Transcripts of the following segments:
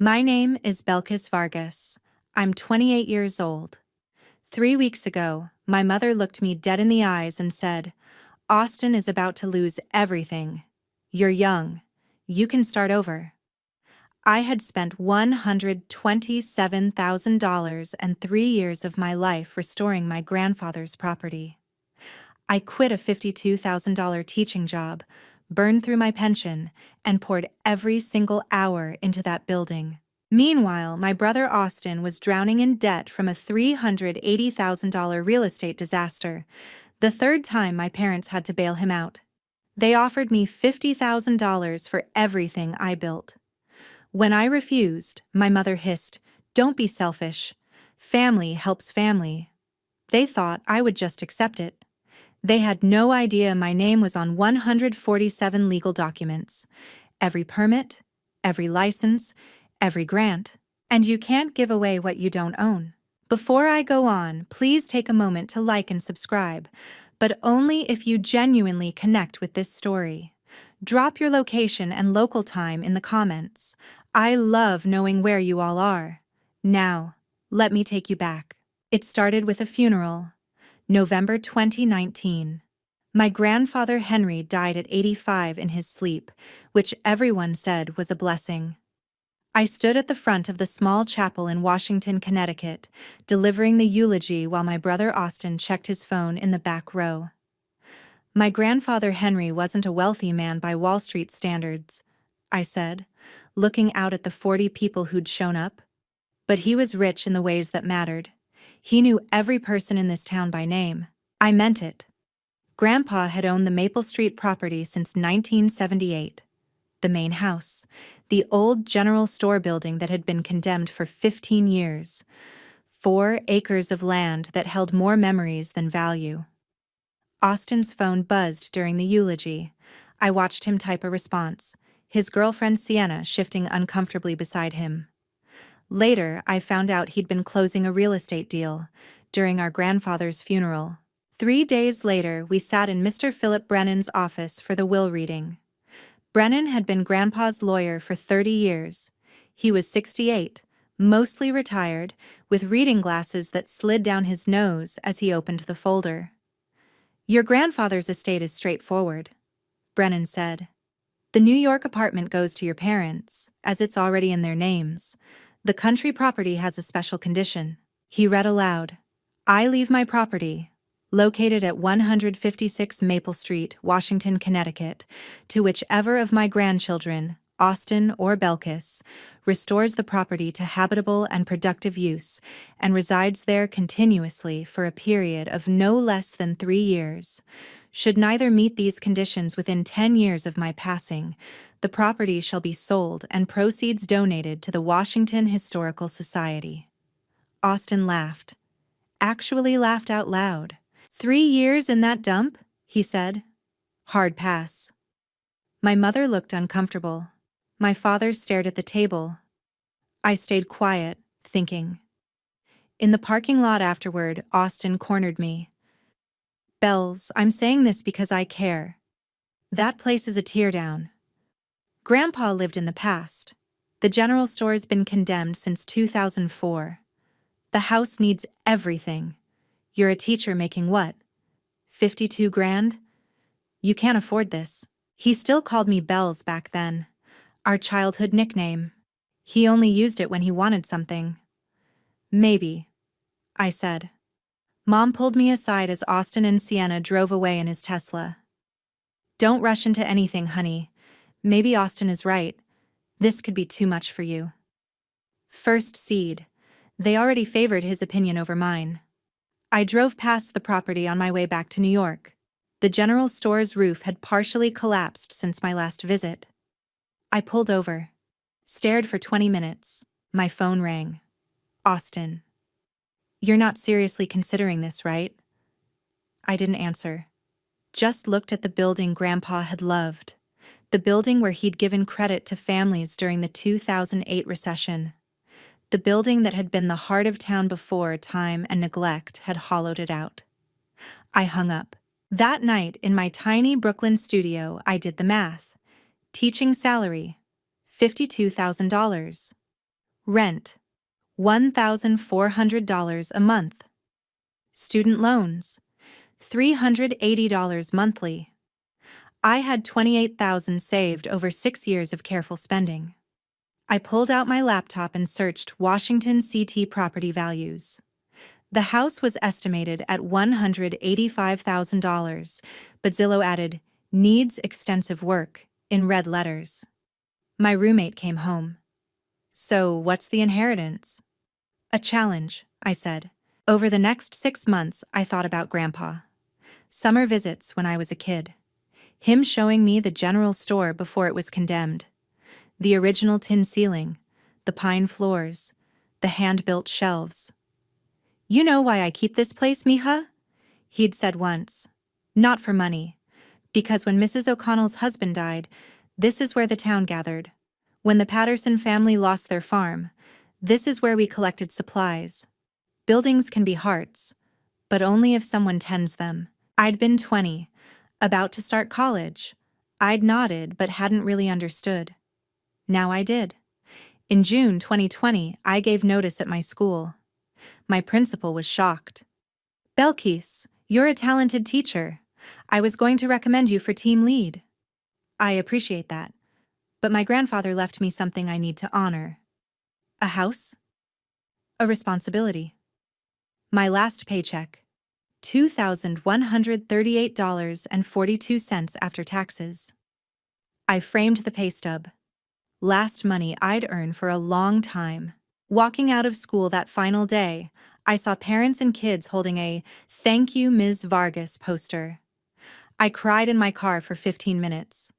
My name is Belkis Vargas. I'm 28 years old. 3 weeks ago, my mother looked me dead in the eyes and said, "Austin is about to lose everything. You're young. You can start over." I had spent $127,000 and 3 years of my life restoring my grandfather's property. I quit a $52,000 teaching job, burned through my pension, and poured every single hour into that building. Meanwhile, my brother Austin was drowning in debt from a $380,000 real estate disaster, the third time my parents had to bail him out. They offered me $50,000 for everything I built. When I refused, my mother hissed, "Don't be selfish. Family helps family." They thought I would just accept it. They had no idea my name was on 147 legal documents. Every permit, every license, every grant. And you can't give away what you don't own. Before I go on, please take a moment to like and subscribe, but only if you genuinely connect with this story. Drop your location and local time in the comments. I love knowing where you all are. Now, let me take you back. It started with a funeral. November 2019. My grandfather Henry died at 85 in his sleep, which everyone said was a blessing. I stood at the front of the small chapel in Washington, Connecticut, delivering the eulogy while my brother Austin checked his phone in the back row. My grandfather Henry wasn't a wealthy man by Wall Street standards, I said, looking out at the 40 people who'd shown up. But he was rich in the ways that mattered. He knew every person in this town by name. I meant it. Grandpa had owned the Maple Street property since 1978. The main house, the old general store building that had been condemned for 15 years. 4 acres of land that held more memories than value. Austin's phone buzzed during the eulogy. I watched him type a response, his girlfriend Sienna shifting uncomfortably beside him. Later, I found out he'd been closing a real estate deal during our grandfather's funeral. 3 days later, we sat in Mr. Philip Brennan's office for the will reading. Brennan had been Grandpa's lawyer for 30 years. He was 68, mostly retired, with reading glasses that slid down his nose as he opened the folder. "Your grandfather's estate is straightforward," Brennan said. "The New York apartment goes to your parents, as it's already in their names. The country property has a special condition." He read aloud, "I leave my property, located at 156 Maple Street, Washington, Connecticut, to whichever of my grandchildren, Austin or Belkis, restores the property to habitable and productive use and resides there continuously for a period of no less than 3 years. Should neither meet these conditions within 10 years of my passing, the property shall be sold and proceeds donated to the Washington Historical Society." Austin laughed. Actually laughed out loud. 3 years in that dump?" he said. "Hard pass." My mother looked uncomfortable. My father stared at the table. I stayed quiet, thinking. In the parking lot afterward, Austin cornered me. "Bells, I'm saying this because I care. That place is a teardown. Grandpa lived in the past. The general store's been condemned since 2004. The house needs everything. You're a teacher making what? 52 grand? You can't afford this." He still called me Bells back then, our childhood nickname. He only used it when he wanted something. "Maybe," I said. Mom pulled me aside as Austin and Sienna drove away in his Tesla. "Don't rush into anything, honey. Maybe Austin is right. This could be too much for you." First seed. They already favored his opinion over mine. I drove past the property on my way back to New York. The general store's roof had partially collapsed since my last visit. I pulled over. Stared for 20 minutes. My phone rang. "Austin. You're not seriously considering this, right?" I didn't answer. Just looked at the building Grandpa had loved. The building where he'd given credit to families during the 2008 recession. The building that had been the heart of town before time and neglect had hollowed it out. I hung up. That night, in my tiny Brooklyn studio, I did the math. Teaching salary, $52,000. Rent, $1,400 a month. Student loans, $380 monthly. I had $28,000 saved over 6 years of careful spending. I pulled out my laptop and searched Washington CT property values. The house was estimated at $185,000, but Zillow added, "Needs extensive work," in red letters. My roommate came home. "So, what's the inheritance?" "A challenge," I said. Over the next 6 months, I thought about Grandpa. Summer visits when I was a kid. Him showing me the general store before it was condemned. The original tin ceiling, the pine floors, the hand-built shelves. "You know why I keep this place, mija?" He'd said once. "Not for money. Because when Mrs. O'Connell's husband died, this is where the town gathered. When the Patterson family lost their farm, this is where we collected supplies. Buildings can be hearts, but only if someone tends them." I'd been 20, about to start college. I'd nodded but hadn't really understood. Now I did. In June 2020, I gave notice at my school. My principal was shocked. "Belkis, you're a talented teacher. I was going to recommend you for team lead." "I appreciate that, but my grandfather left me something I need to honor." "A house?" "A responsibility." My last paycheck, $2,138.42 after taxes. I framed the pay stub. Last money I'd earned for a long time. Walking out of school that final day, I saw parents and kids holding a "Thank you, Ms. Vargas" poster. I cried in my car for 15 minutes.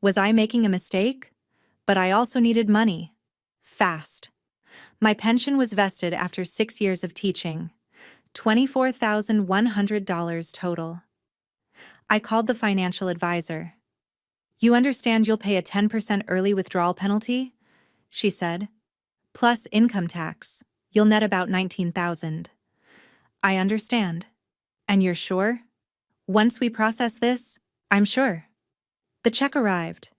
Was I making a mistake? But I also needed money. Fast. My pension was vested after 6 years of teaching. $24,100 total. I called the financial advisor. "You understand you'll pay a 10% early withdrawal penalty?" she said. "Plus income tax. You'll net about $19,000. "I understand. And you're sure?" "Once we process this, I'm sure." The check arrived.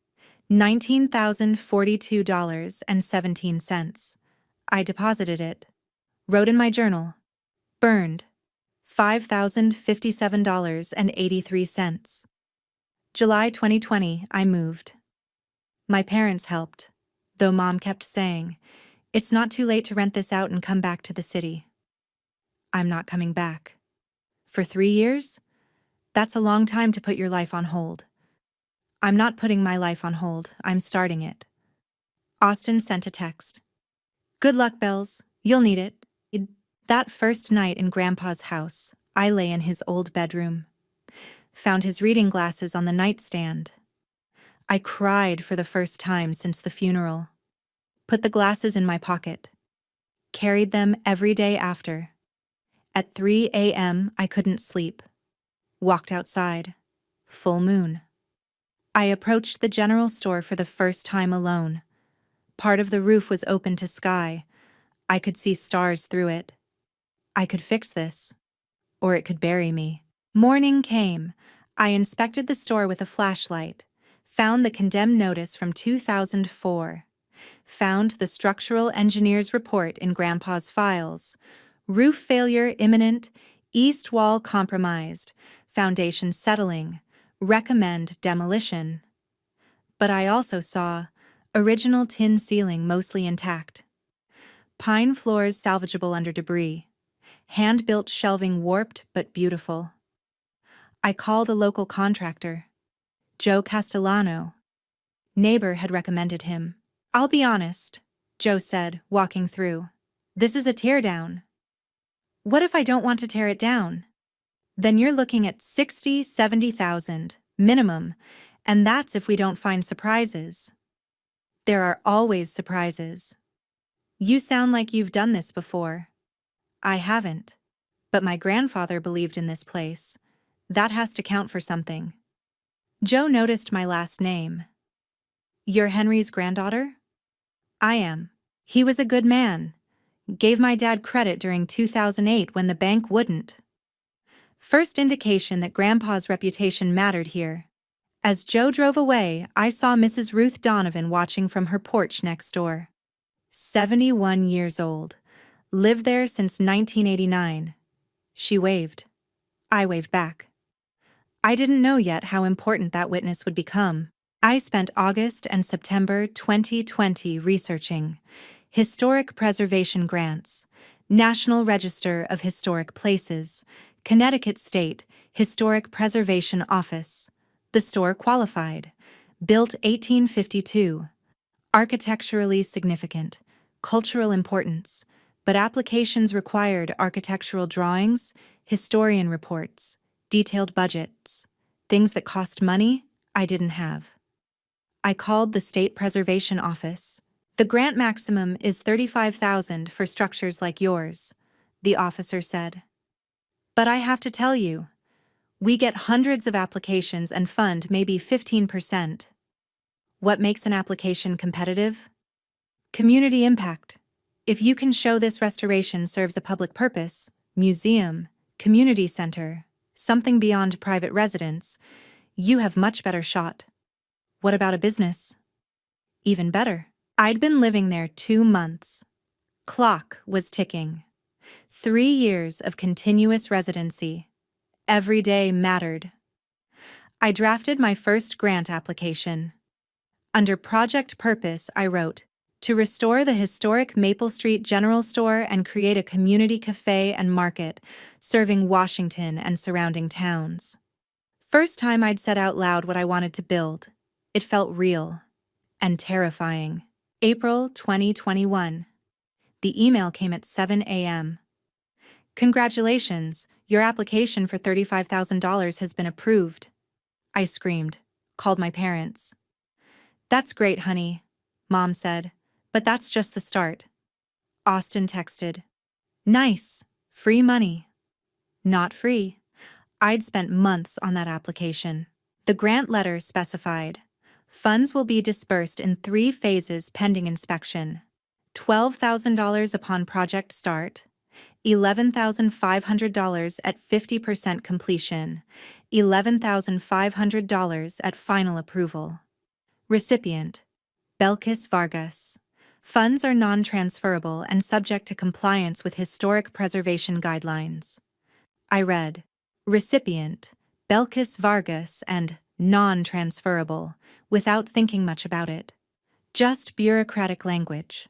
$19,042.17. I deposited it. Wrote in my journal. Burned. $5,057.83. July 2020, I moved. My parents helped, though Mom kept saying, "It's not too late to rent this out and come back to the city." I'm not coming back. For 3 years? That's a long time to put your life on hold. I'm not putting my life on hold, I'm starting it. Austin sent a text. "Good luck, Bells. You'll need it." That first night in Grandpa's house, I lay in his old bedroom. Found his reading glasses on the nightstand. I cried for the first time since the funeral. Put the glasses in my pocket. Carried them every day after. At 3 a.m., I couldn't sleep. Walked outside. Full moon. I approached the general store for the first time alone. Part of the roof was open to sky. I could see stars through it. I could fix this, or it could bury me. Morning came. I inspected the store with a flashlight. Found the condemned notice from 2004. Found the structural engineer's report in Grandpa's files. Roof failure imminent, east wall compromised, foundation settling, recommend demolition. But I also saw original tin ceiling mostly intact. Pine floors salvageable under debris. Hand-built shelving warped but beautiful. I called a local contractor. Joe Castellano. Neighbor had recommended him. "I'll be honest," Joe said, walking through. "This is a teardown." "What if I don't want to tear it down?" "Then you're looking at 60-70,000, minimum, and that's if we don't find surprises." "There are always surprises." "You sound like you've done this before." "I haven't. But my grandfather believed in this place. That has to count for something." Joe noticed my last name. "You're Henry's granddaughter?" "I am. He was a good man. Gave my dad credit during 2008 when the bank wouldn't." First indication that Grandpa's reputation mattered here. As Joe drove away, I saw Mrs. Ruth Donovan watching from her porch next door. 71 years old. Lived there since 1989. She waved. I waved back. I didn't know yet how important that witness would become. I spent August and September 2020 researching historic preservation grants, National Register of Historic Places, Connecticut State Historic Preservation Office. The store qualified. Built 1852. Architecturally significant. Cultural importance. But applications required architectural drawings, historian reports, detailed budgets. Things that cost money, I didn't have. I called the State Preservation Office. The grant maximum is $35,000 for structures like yours, the officer said. But I have to tell you, we get hundreds of applications and fund maybe 15%. What makes an application competitive? Community impact. If you can show this restoration serves a public purpose, museum, community center, something beyond private residence, you have much better shot. What about a business? Even better. I'd been living there 2 months. Clock was ticking. 3 years of continuous residency. Every day mattered. I drafted my first grant application. Under Project Purpose, I wrote, to restore the historic Maple Street General Store and create a community cafe and market, serving Washington and surrounding towns. First time I'd said out loud what I wanted to build. It felt real and terrifying. April 2021. The email came at 7 a.m. Congratulations, your application for $35,000 has been approved. I screamed, called my parents. That's great, honey, Mom said, but that's just the start. Austin texted. Nice, free money. Not free. I'd spent months on that application. The grant letter specified, funds will be dispersed in 3 phases pending inspection. $12,000 upon project start, $11,500 at 50% completion, $11,500 at final approval. Recipient, Belkis Vargas. Funds are non-transferable and subject to compliance with historic preservation guidelines. I read, recipient, Belkis Vargas, and non-transferable, without thinking much about it. Just bureaucratic language.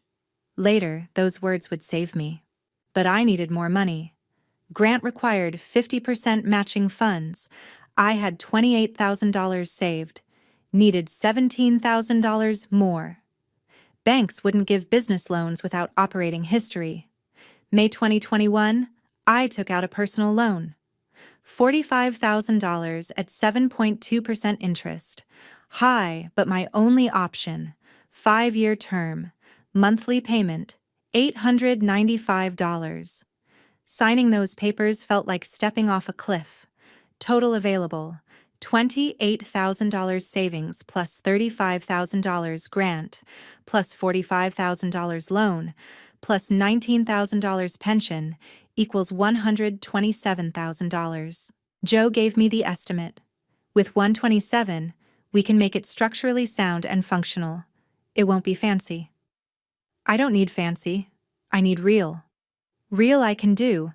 Later, those words would save me. But I needed more money. Grant required 50% matching funds. I had $28,000 saved. Needed $17,000 more. Banks wouldn't give business loans without operating history. May 2021, I took out a personal loan. $45,000 at 7.2% interest. High, but my only option. 5-year term. Monthly payment, $895. Signing those papers felt like stepping off a cliff. Total available, $28,000 savings plus $35,000 grant, plus $45,000 loan, plus $19,000 pension equals $127,000. Joe gave me the estimate. With $127, we can make it structurally sound and functional. It won't be fancy. I don't need fancy. I need real. Real I can do,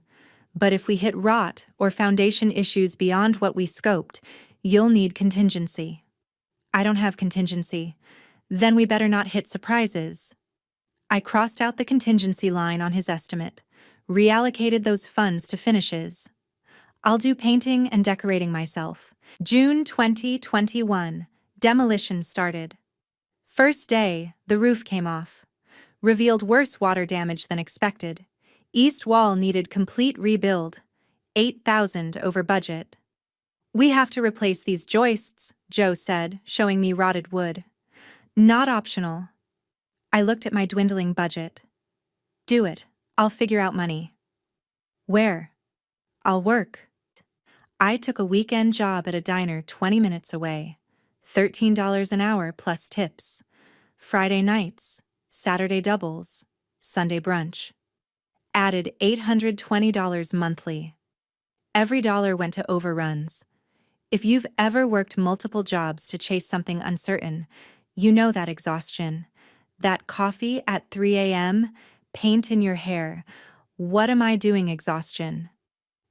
but if we hit rot or foundation issues beyond what we scoped, you'll need contingency. I don't have contingency. Then we better not hit surprises. I crossed out the contingency line on his estimate, reallocated those funds to finishes. I'll do painting and decorating myself. June 2021, demolition started. First day, the roof came off. Revealed worse water damage than expected. East wall needed complete rebuild. $8,000 over budget. We have to replace these joists, Joe said, showing me rotted wood. Not optional. I looked at my dwindling budget. Do it. I'll figure out money. Where? I'll work. I took a weekend job at a diner 20 minutes away. $13 an hour plus tips. Friday nights, Saturday doubles, Sunday brunch. Added $820 monthly. Every dollar went to overruns. If you've ever worked multiple jobs to chase something uncertain, you know that exhaustion. That coffee at 3 a.m., paint in your hair, what am I doing exhaustion.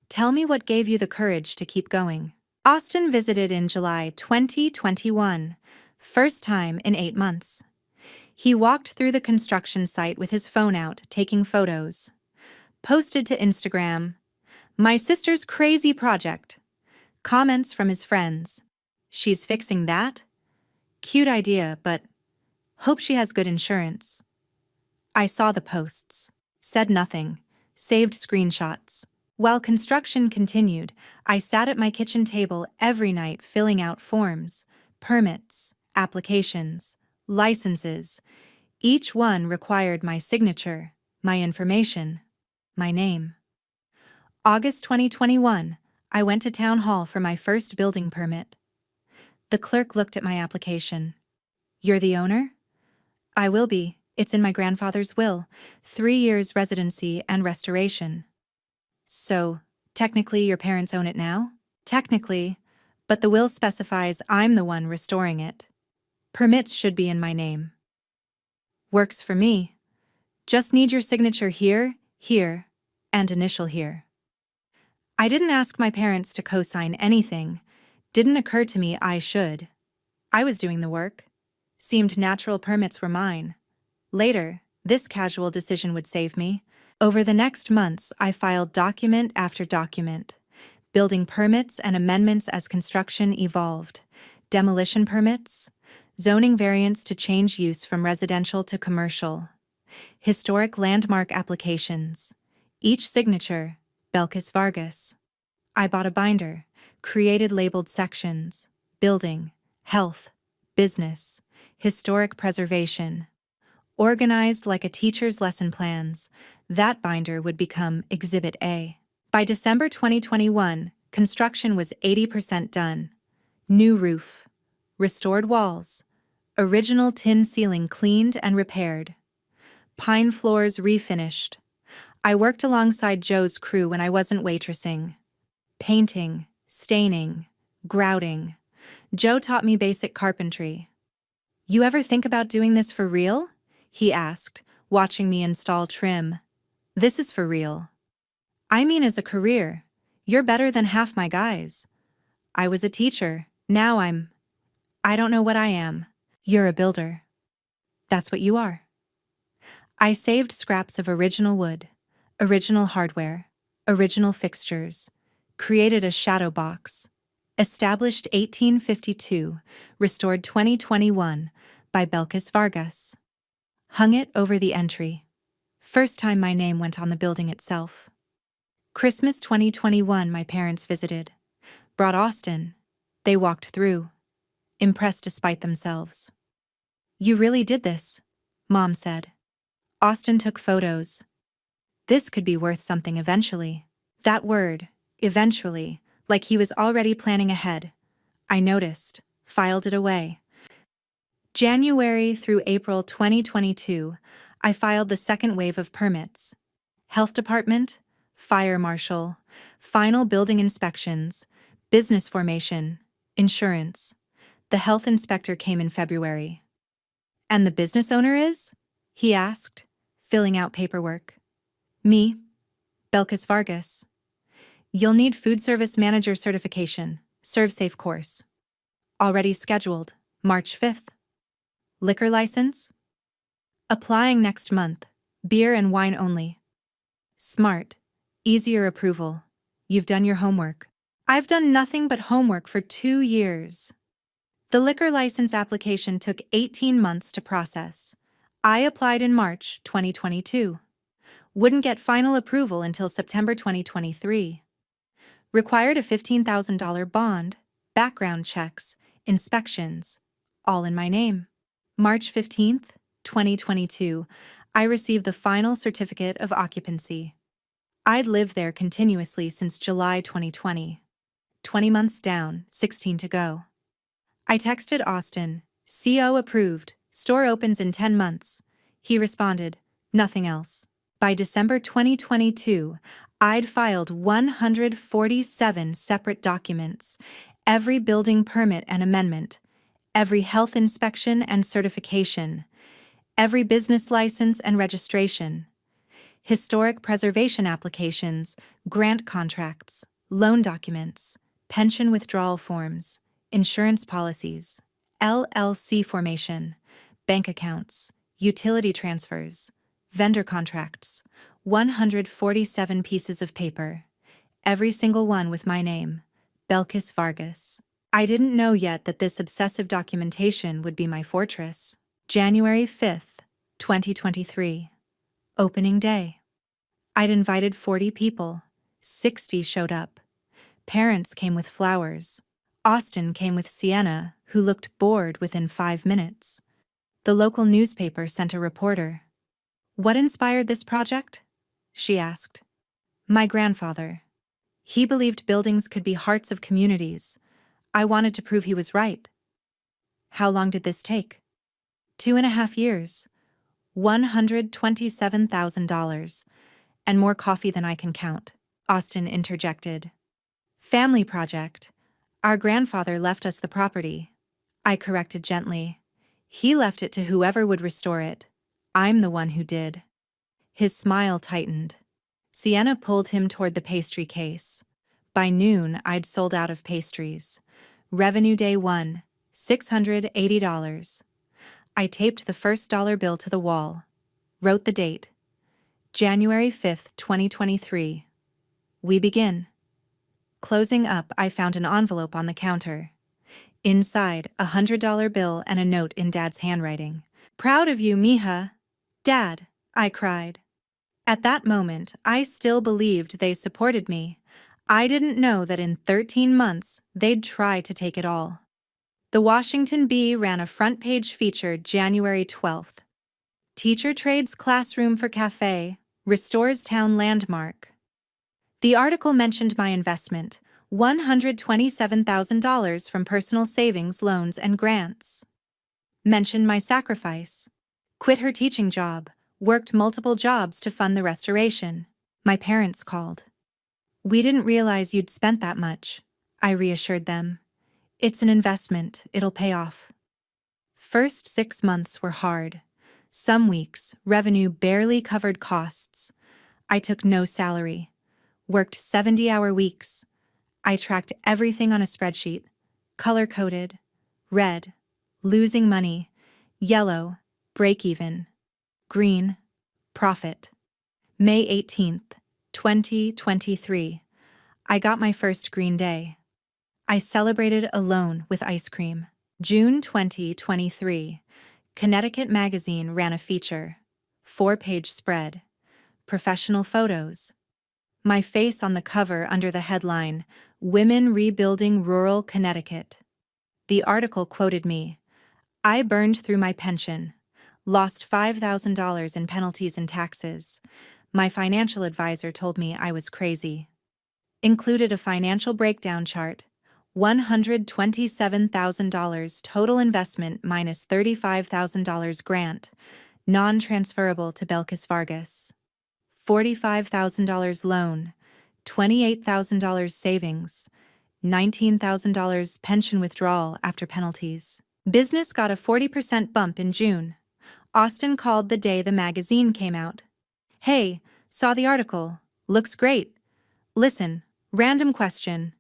Tell me what gave you the courage to keep going. Austin visited in July 2021, first time in 8 months. He walked through the construction site with his phone out, taking photos. Posted to Instagram, "My sister's crazy project." Comments from his friends, "She's fixing that? Cute idea, but hope she has good insurance." I saw the posts. Said nothing. Saved screenshots. While construction continued, I sat at my kitchen table every night filling out forms, permits, applications, licenses. Each one required my signature, my information, my name. August 2021, I went to town hall for my first building permit. The clerk looked at my application. "You're the owner?" "I will be. It's in my grandfather's will. 3 years residency and restoration." "So, technically your parents own it now?" "Technically, but the will specifies I'm the one restoring it. Permits should be in my name." "Works for me. Just need your signature here, here, and initial here." I didn't ask my parents to co-sign anything. Didn't occur to me I should. I was doing the work. Seemed natural permits were mine. Later, this casual decision would save me. Over the next months, I filed document after document, building permits and amendments as construction evolved, demolition permits, zoning variants to change use from residential to commercial, historic landmark applications, each signature, Belkis Vargas. I bought a binder, created labeled sections, building, health, business, historic preservation. Organized like a teacher's lesson plans, that binder would become Exhibit A. By December 2021, construction was 80% done. New roof, restored walls, original tin ceiling cleaned and repaired, pine floors refinished. I worked alongside Joe's crew when I wasn't waitressing. Painting, staining, grouting. Joe taught me basic carpentry. "You ever think about doing this for real?" he asked, watching me install trim. "This is for real." "I mean as a career. You're better than half my guys." "I was a teacher. Now I don't know what I am." "You're a builder." "That's what you are." I saved scraps of original wood, original hardware, original fixtures, created a shadow box. Established 1852, restored 2021 by Belkis Vargas. Hung it over the entry. First time my name went on the building itself. Christmas 2021, my parents visited. Brought Austin. They walked through. Impressed despite themselves. "You really did this," Mom said. Austin took photos. This could be worth something eventually. That word, eventually, like he was already planning ahead. I noticed, filed it away. January through April 2022, I filed the second wave of permits. Health Department, Fire Marshal, final building inspections, business formation, insurance. The health inspector came in February. "And the business owner is?" he asked, filling out paperwork. "Me, Belkis Vargas. You'll need food service manager certification, ServSafe course. Already scheduled, March 5th. Liquor license? Applying next month, beer and wine only. Smart, easier approval. You've done your homework." I've done nothing but homework for 2 years. The liquor license application took 18 months to process. I applied in March 2022. Wouldn't get final approval until September 2023. Required a $15,000 bond, background checks, inspections, all in my name. March 15th, 2022, I received the final certificate of occupancy. I'd lived there continuously since July 2020. 20 months down, 16 to go. I texted Austin, "CO approved, store opens in 10 months. He responded, "Nothing else." By December 2022, I'd filed 147 separate documents, every building permit and amendment, every health inspection and certification, every business license and registration, historic preservation applications, grant contracts, loan documents, pension withdrawal forms, insurance policies, LLC formation, bank accounts, utility transfers, vendor contracts, 147 pieces of paper, every single one with my name, Belkis Vargas. I didn't know yet that this obsessive documentation would be my fortress. January 5th, 2023. Opening day. I'd invited 40 people. 60 showed up. Parents came with flowers. Austin came with Sienna, who looked bored within 5 minutes. The local newspaper sent a reporter. "What inspired this project?" she asked. "My grandfather. He believed buildings could be hearts of communities. I wanted to prove he was right." "How long did this take?" 2.5 years. $127,000. And more coffee than I can count, Austin interjected. "Family project. Our grandfather left us the property," I corrected gently. "He left it to whoever would restore it. I'm the one who did." His smile tightened. Sienna pulled him toward the pastry case. By noon, I'd sold out of pastries. Revenue day 1, $680. I taped the first dollar bill to the wall. Wrote the date. January 5th, 2023. We begin. Closing up, I found an envelope on the counter. Inside, a $100 bill and a note in Dad's handwriting. "Proud of you, mija." "Dad," I cried. At that moment, I still believed they supported me. I didn't know that in 13 months, they'd try to take it all. The Washington Bee ran a front-page feature January 12th. "Teacher trades classroom for cafe, restores town landmark." The article mentioned my investment, $127,000 from personal savings, loans, and grants. Mentioned my sacrifice. Quit her teaching job, worked multiple jobs to fund the restoration. My parents called. "We didn't realize you'd spent that much," I reassured them. "It's an investment, it'll pay off." First 6 months were hard. Some weeks, revenue barely covered costs. I took no salary. Worked 70-hour weeks. I tracked everything on a spreadsheet. Color-coded. Red, losing money. Yellow, break-even. Green, profit. May 18th, 2023. I got my first green day. I celebrated alone with ice cream. June 2023. Connecticut Magazine ran a feature. 4-page spread. Professional photos. My face on the cover under the headline, "Women Rebuilding Rural Connecticut." The article quoted me. "I burned through my pension. Lost $5,000 in penalties and taxes. My financial advisor told me I was crazy." Included a financial breakdown chart. $127,000 total investment minus $35,000 grant, non-transferable to Belkis Vargas. $45,000 loan, $28,000 savings, $19,000 pension withdrawal after penalties. Business got a 40% bump in June. Austin called the day the magazine came out. "Hey, saw the article. Looks great. Listen, random question.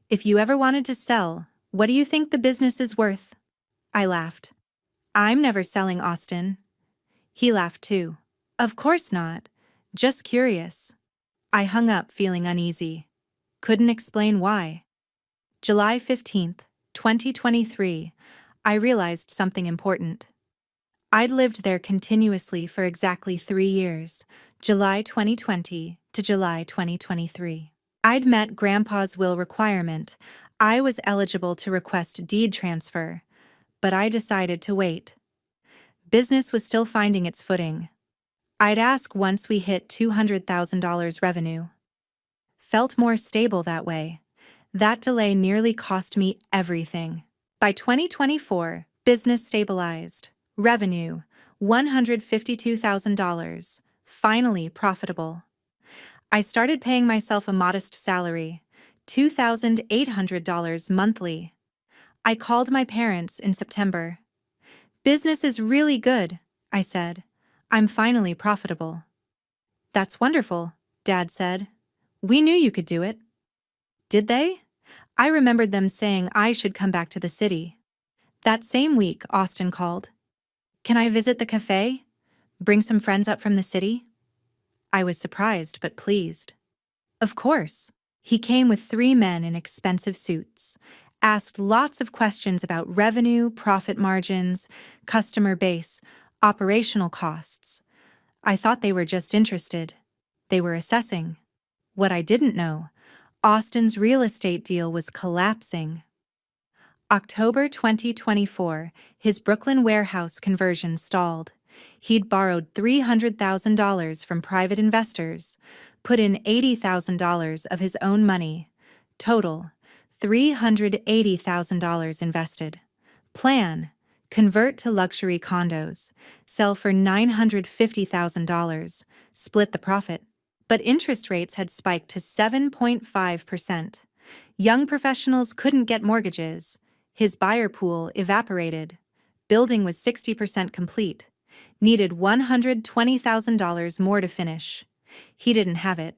If you ever wanted to sell, what do you think the business is worth?" I laughed. "I'm never selling, Austin." He laughed too. "Of course not. Just curious." I hung up feeling uneasy. Couldn't explain why. July 15th, 2023, I realized something important. I'd lived there continuously for exactly 3 years, July 2020 to July 2023. I'd met Grandpa's will requirement. I was eligible to request deed transfer, but I decided to wait. Business was still finding its footing. I'd ask once we hit $200,000 revenue. Felt more stable that way. That delay nearly cost me everything. By 2024, business stabilized. Revenue, $152,000. Finally profitable. I started paying myself a modest salary, $2,800 monthly. I called my parents in September. "Business is really good," I said. I'm finally profitable. That's wonderful, Dad said. We knew you could do it. Did they? I remembered them saying I should come back to the city. That same week, Austin called. Can I visit the cafe? Bring some friends up from the city? I was surprised but pleased. Of course. He came with 3 men in expensive suits, asked lots of questions about revenue, profit margins, customer base, operational costs. I thought they were just interested. They were assessing. What I didn't know, Austin's real estate deal was collapsing. October 2024, his Brooklyn warehouse conversion stalled. He'd borrowed $300,000 from private investors, put in $80,000 of his own money. Total, $380,000 invested. Plan, convert to luxury condos, sell for $950,000, split the profit. But interest rates had spiked to 7.5%. Young professionals couldn't get mortgages. His buyer pool evaporated. Building was 60% complete. Needed $120,000 more to finish. He didn't have it.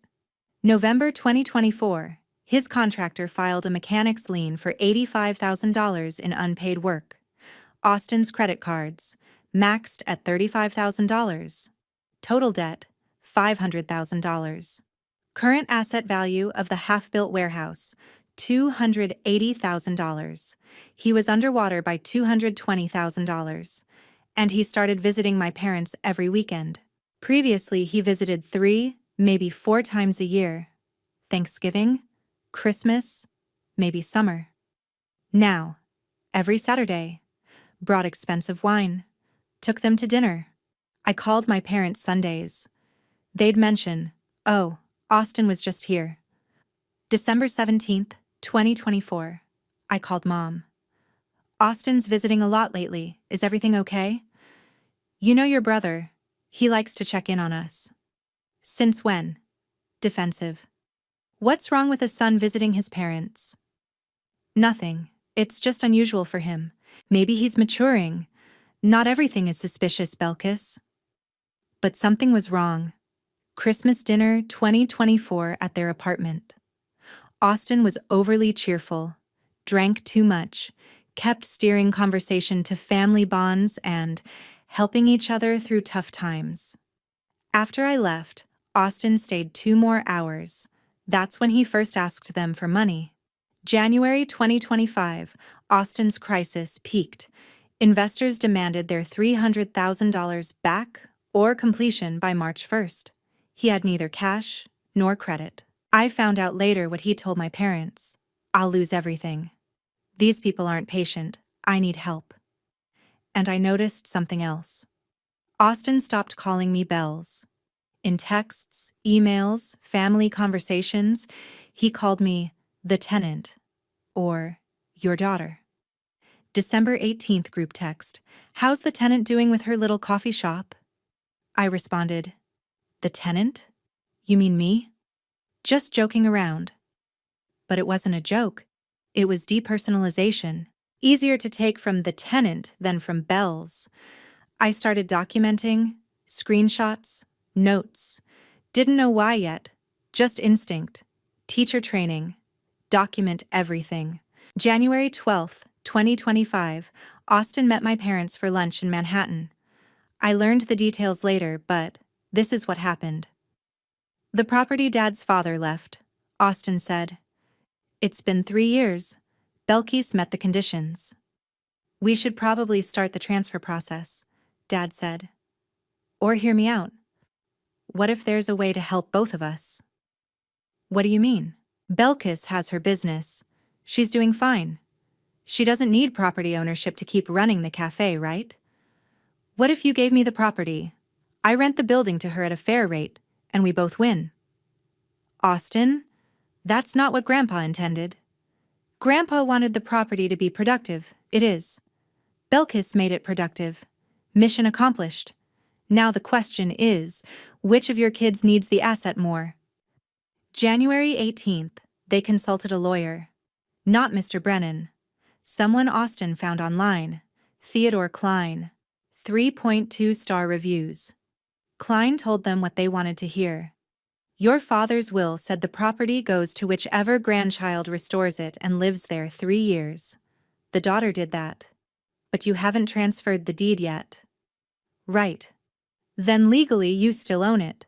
November 2024, his contractor filed a mechanics lien for $85,000 in unpaid work. Austin's credit cards, maxed at $35,000. Total debt, $500,000. Current asset value of the half-built warehouse, $280,000. He was underwater by $220,000. And he started visiting my parents every weekend. Previously, he visited 3, maybe 4 times a year. Thanksgiving, Christmas, maybe summer. Now, every Saturday, brought expensive wine, took them to dinner. I called my parents Sundays. They'd mention, "Oh, Austin was just here." December 17th, 2024. I called Mom. "Austin's visiting a lot lately. Is everything okay?" "You know your brother. He likes to check in on us." "Since when?" Defensive. "What's wrong with a son visiting his parents?" "Nothing. It's just unusual for him. Maybe he's maturing. Not everything is suspicious, Belkis." But something was wrong. Christmas dinner 2024 at their apartment. Austin was overly cheerful, drank too much, kept steering conversation to family bonds and helping each other through tough times. After I left, Austin stayed 2 more hours. That's when he first asked them for money. January 2025, Austin's crisis peaked. Investors demanded their $300,000 back or completion by March 1st. He had neither cash nor credit. I found out later what he told my parents. "I'll lose everything. These people aren't patient. I need help." And I noticed something else. Austin stopped calling me Bells. In texts, emails, family conversations, he called me the tenant or your daughter. December 18th group text. "How's the tenant doing with her little coffee shop?" I responded, "The tenant? You mean me?" Just joking around. But it wasn't a joke. It was depersonalization. Easier to take from the tenant than from Bells. I started documenting, screenshots, notes. Didn't know why yet. Just instinct. Teacher training. Document everything. January 12th, 2025, Austin met my parents for lunch in Manhattan. I learned the details later, but this is what happened. "The property Dad's father left," Austin said. "It's been 3 years. Belkis met the conditions." "We should probably start the transfer process," Dad said. "Or hear me out. What if there's a way to help both of us?" "What do you mean?" "Belkis has her business. She's doing fine. She doesn't need property ownership to keep running the cafe, right? What if you gave me the property? I rent the building to her at a fair rate, and we both win." "Austin, that's not what Grandpa intended. Grandpa wanted the property to be productive. It is. Belkis made it productive. Mission accomplished. Now the question is, which of your kids needs the asset more?" January 18th, they consulted a lawyer. Not Mr. Brennan. Someone Austin found online. Theodore Klein. 3.2-star reviews. Klein told them what they wanted to hear. Your father's will said the property goes to whichever grandchild restores it and lives there 3 years. The daughter did that. But you haven't transferred the deed yet. Right. Then legally you still own it.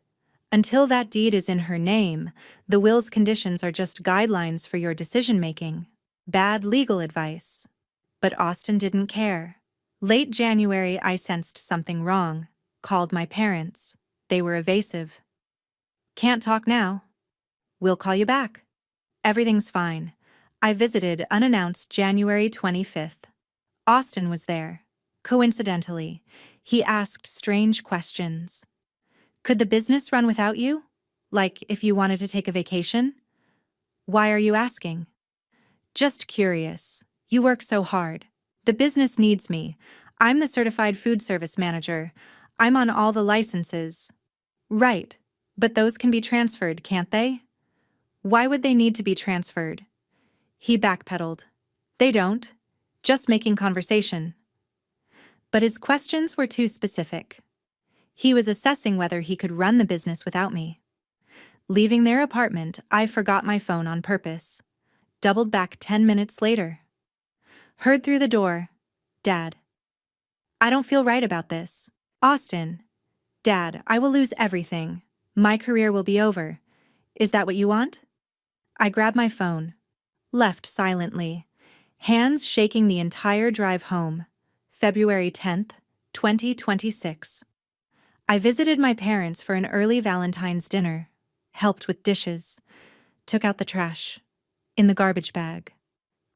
Until that deed is in her name, the will's conditions are just guidelines for your decision-making. Bad legal advice. But Austin didn't care. Late January, I sensed something wrong. Called my parents. They were evasive. Can't talk now. We'll call you back. Everything's fine. I visited unannounced January 25th. Austin was there. Coincidentally, he asked strange questions. Could the business run without you? Like if you wanted to take a vacation? Why are you asking? Just curious. You work so hard. The business needs me. I'm the certified food service manager. I'm on all the licenses. Right. But those can be transferred, can't they? Why would they need to be transferred? He backpedaled. They don't. Just making conversation. But his questions were too specific. He was assessing whether he could run the business without me. Leaving their apartment, I forgot my phone on purpose. Doubled back 10 minutes later. Heard through the door, Dad. I don't feel right about this. Austin. Dad, I will lose everything. My career will be over. Is that what you want? I grabbed my phone. Left silently. Hands shaking the entire drive home. February 10th, 2026. I visited my parents for an early Valentine's dinner. Helped with dishes. Took out the trash. In the garbage bag.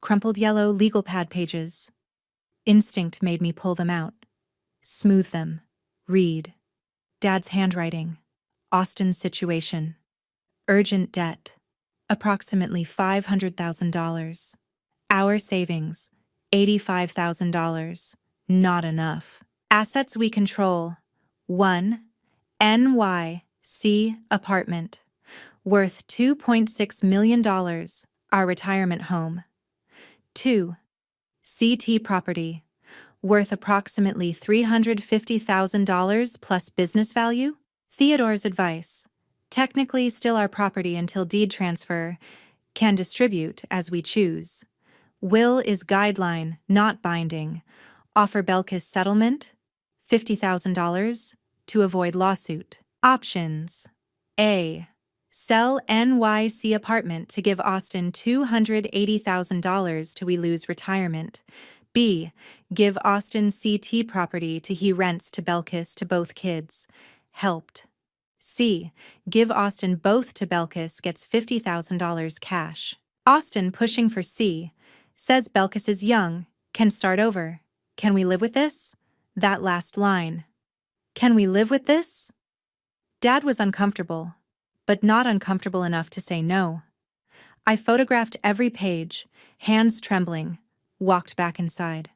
Crumpled yellow legal pad pages. Instinct made me pull them out. Smooth them. Read. Dad's handwriting. Austin's situation. Urgent debt. Approximately $500,000. Our savings. $85,000. Not enough. Assets we control. 1. NYC apartment. Worth $2.6 million. Our retirement home. 2. CT property. Worth approximately $350,000 plus business value. Theodore's advice. Technically still our property until deed transfer. Can distribute as we choose. Will is guideline, not binding. Offer Belkis settlement. $50,000 to avoid lawsuit. Options. A. Sell NYC apartment to give Austin $280,000 till we lose retirement. B. Give Austin CT property to he rents to Belkis to both kids. Helped. C. Give Austin both to Belkis gets $50,000 cash. Austin pushing for C. Says Belkis is young, can start over. Can we live with this? That last line. Can we live with this? Dad was uncomfortable, but not uncomfortable enough to say no. I photographed every page, hands trembling, walked back inside.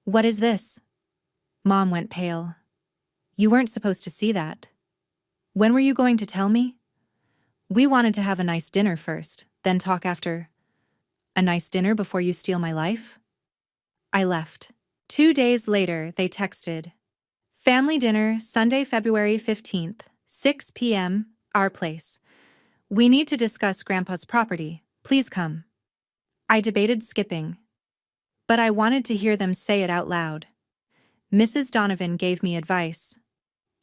What is this? Mom went pale. You weren't supposed to see that. When were you going to tell me? We wanted to have a nice dinner first, then talk after. A nice dinner before you steal my life? I left. 2 days later, they texted. Family dinner, Sunday, February 15th, 6 p.m., our place. We need to discuss Grandpa's property. Please come. I debated skipping, but I wanted to hear them say it out loud. Mrs. Donovan gave me advice.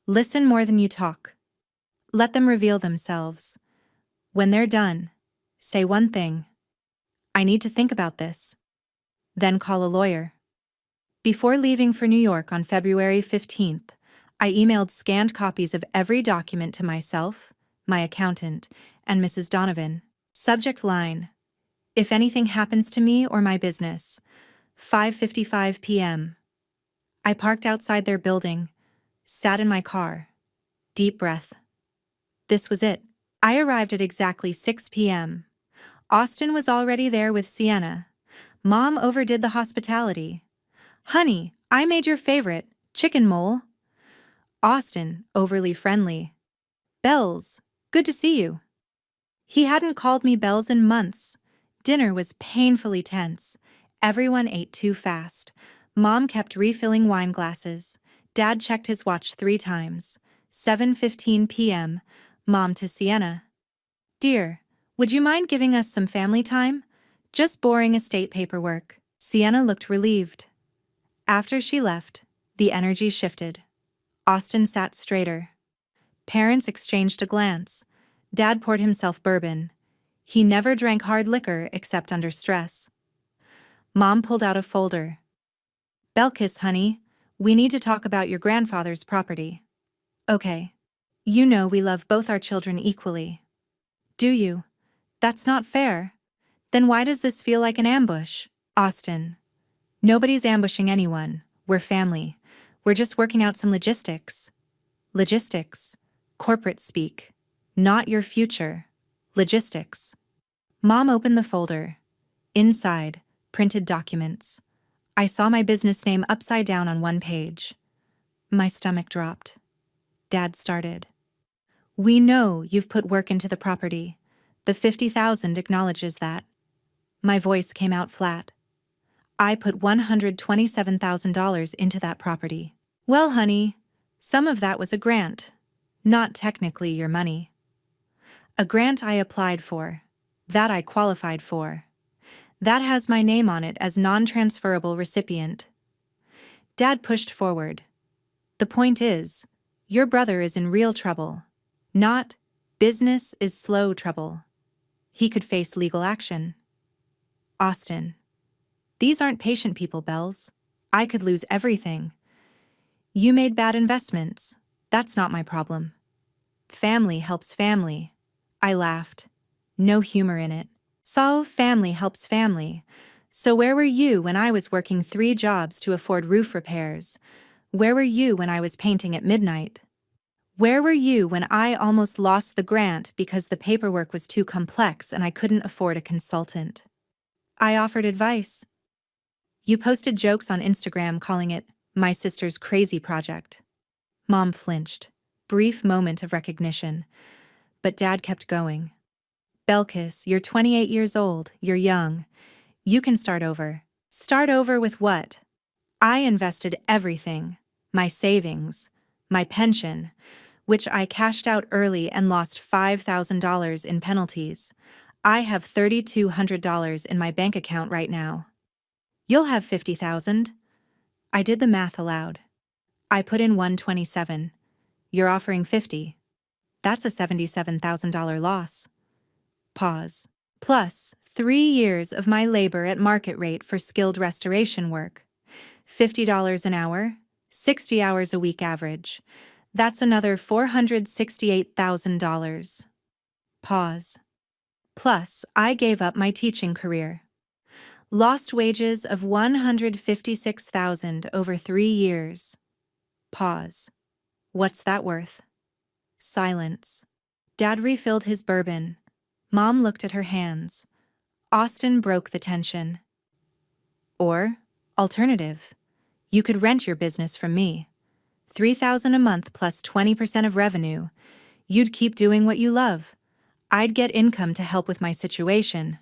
Listen more than you talk. Let them reveal themselves. When they're done, say one thing. I need to think about this. Then call a lawyer. Before leaving for New York on February 15th, I emailed scanned copies of every document to myself, my accountant, and Mrs. Donovan. Subject line: If anything happens to me or my business, 5:55 p.m. I parked outside their building, sat in my car. Deep breath. This was it. I arrived at exactly 6 p.m. Austin was already there with Sienna. Mom overdid the hospitality. Honey, I made your favorite, chicken mole. Austin, overly friendly. Bells, good to see you. He hadn't called me Bells in months. Dinner was painfully tense. Everyone ate too fast. Mom kept refilling wine glasses. Dad checked his watch 3 times. 7:15 p.m., Mom to Sienna. Dear, would you mind giving us some family time? Just boring estate paperwork. Sienna looked relieved. After she left, the energy shifted. Austin sat straighter. Parents exchanged a glance. Dad poured himself bourbon. He never drank hard liquor except under stress. Mom pulled out a folder. Belkis, honey, we need to talk about your grandfather's property. Okay. You know we love both our children equally. Do you? That's not fair. Then why does this feel like an ambush? Austin. Nobody's ambushing anyone. We're family. We're just working out some logistics. Logistics. Corporate speak. Not your future. Logistics. Mom opened the folder. Inside, printed documents. I saw my business name upside down on one page. My stomach dropped. Dad started. We know you've put work into the property. The $50,000 acknowledges that. My voice came out flat. I put $127,000 into that property. Well, honey, some of that was a grant. Not technically your money. A grant I applied for. That I qualified for. That has my name on it as non-transferable recipient. Dad pushed forward. The point is, your brother is in real trouble. Not, business is slow trouble. He could face legal action. Austin. These aren't patient people, Bells. I could lose everything. You made bad investments. That's not my problem. Family helps family. I laughed. No humor in it. So family helps family. So where were you when I was working 3 jobs to afford roof repairs? Where were you when I was painting at midnight? Where were you when I almost lost the grant because the paperwork was too complex and I couldn't afford a consultant? I offered advice. You posted jokes on Instagram calling it my sister's crazy project. Mom flinched. Brief moment of recognition. But Dad kept going. Belkis, you're 28 years old, you're young. You can start over. Start over with what? I invested everything. My savings. My pension. Which I cashed out early and lost $5,000 in penalties. I have $3,200 in my bank account right now. You'll have $50,000. I did the math aloud. I put in $127. You're offering $50. That's a $77,000 loss. Pause. Plus 3 years of my labor at market rate for skilled restoration work. $50 an hour, 60 hours a week average. That's another $468,000. Pause. Plus, I gave up my teaching career. Lost wages of $156,000 over 3 years. Pause. What's that worth? Silence. Dad refilled his bourbon. Mom looked at her hands. Austin broke the tension. Or, alternative, you could rent your business from me. $3,000 a month plus 20% of revenue. You'd keep doing what you love. I'd get income to help with my situation.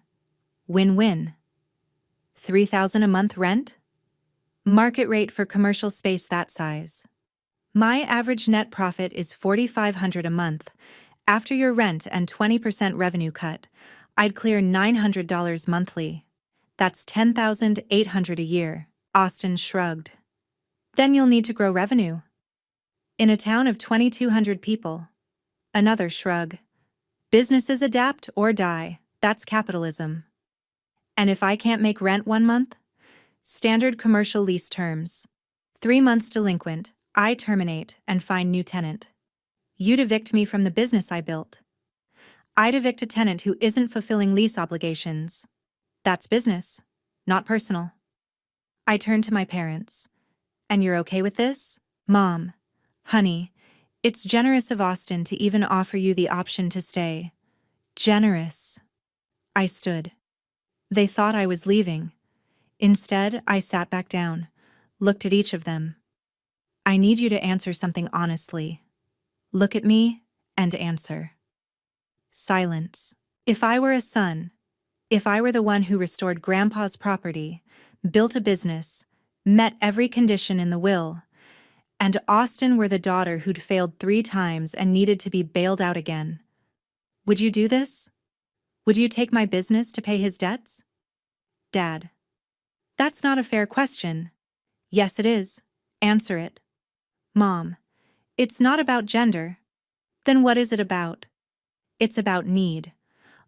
Win-win. $3,000 a month rent? Market rate for commercial space that size. My average net profit is $4,500 a month. After your rent and 20% revenue cut, I'd clear $900 monthly. That's $10,800 a year. Austin shrugged. Then you'll need to grow revenue. In a town of 2,200 people. Another shrug. Businesses adapt or die. That's capitalism. And if I can't make rent 1 month? Standard commercial lease terms. 3 months delinquent, I terminate and find new tenant. You'd evict me from the business I built. I'd evict a tenant who isn't fulfilling lease obligations. That's business, not personal. I turned to my parents. And you're okay with this? Mom, honey, it's generous of Austin to even offer you the option to stay. Generous. I stood. They thought I was leaving. Instead, I sat back down, looked at each of them. I need you to answer something honestly. Look at me and answer. Silence. If I were a son, if I were the one who restored Grandpa's property, built a business, met every condition in the will, And Austin were the daughter who'd failed 3 times and needed to be bailed out again. Would you do this? Would you take my business to pay his debts? Dad. That's not a fair question. Yes, it is. Answer it. Mom. It's not about gender. Then what is it about? It's about need.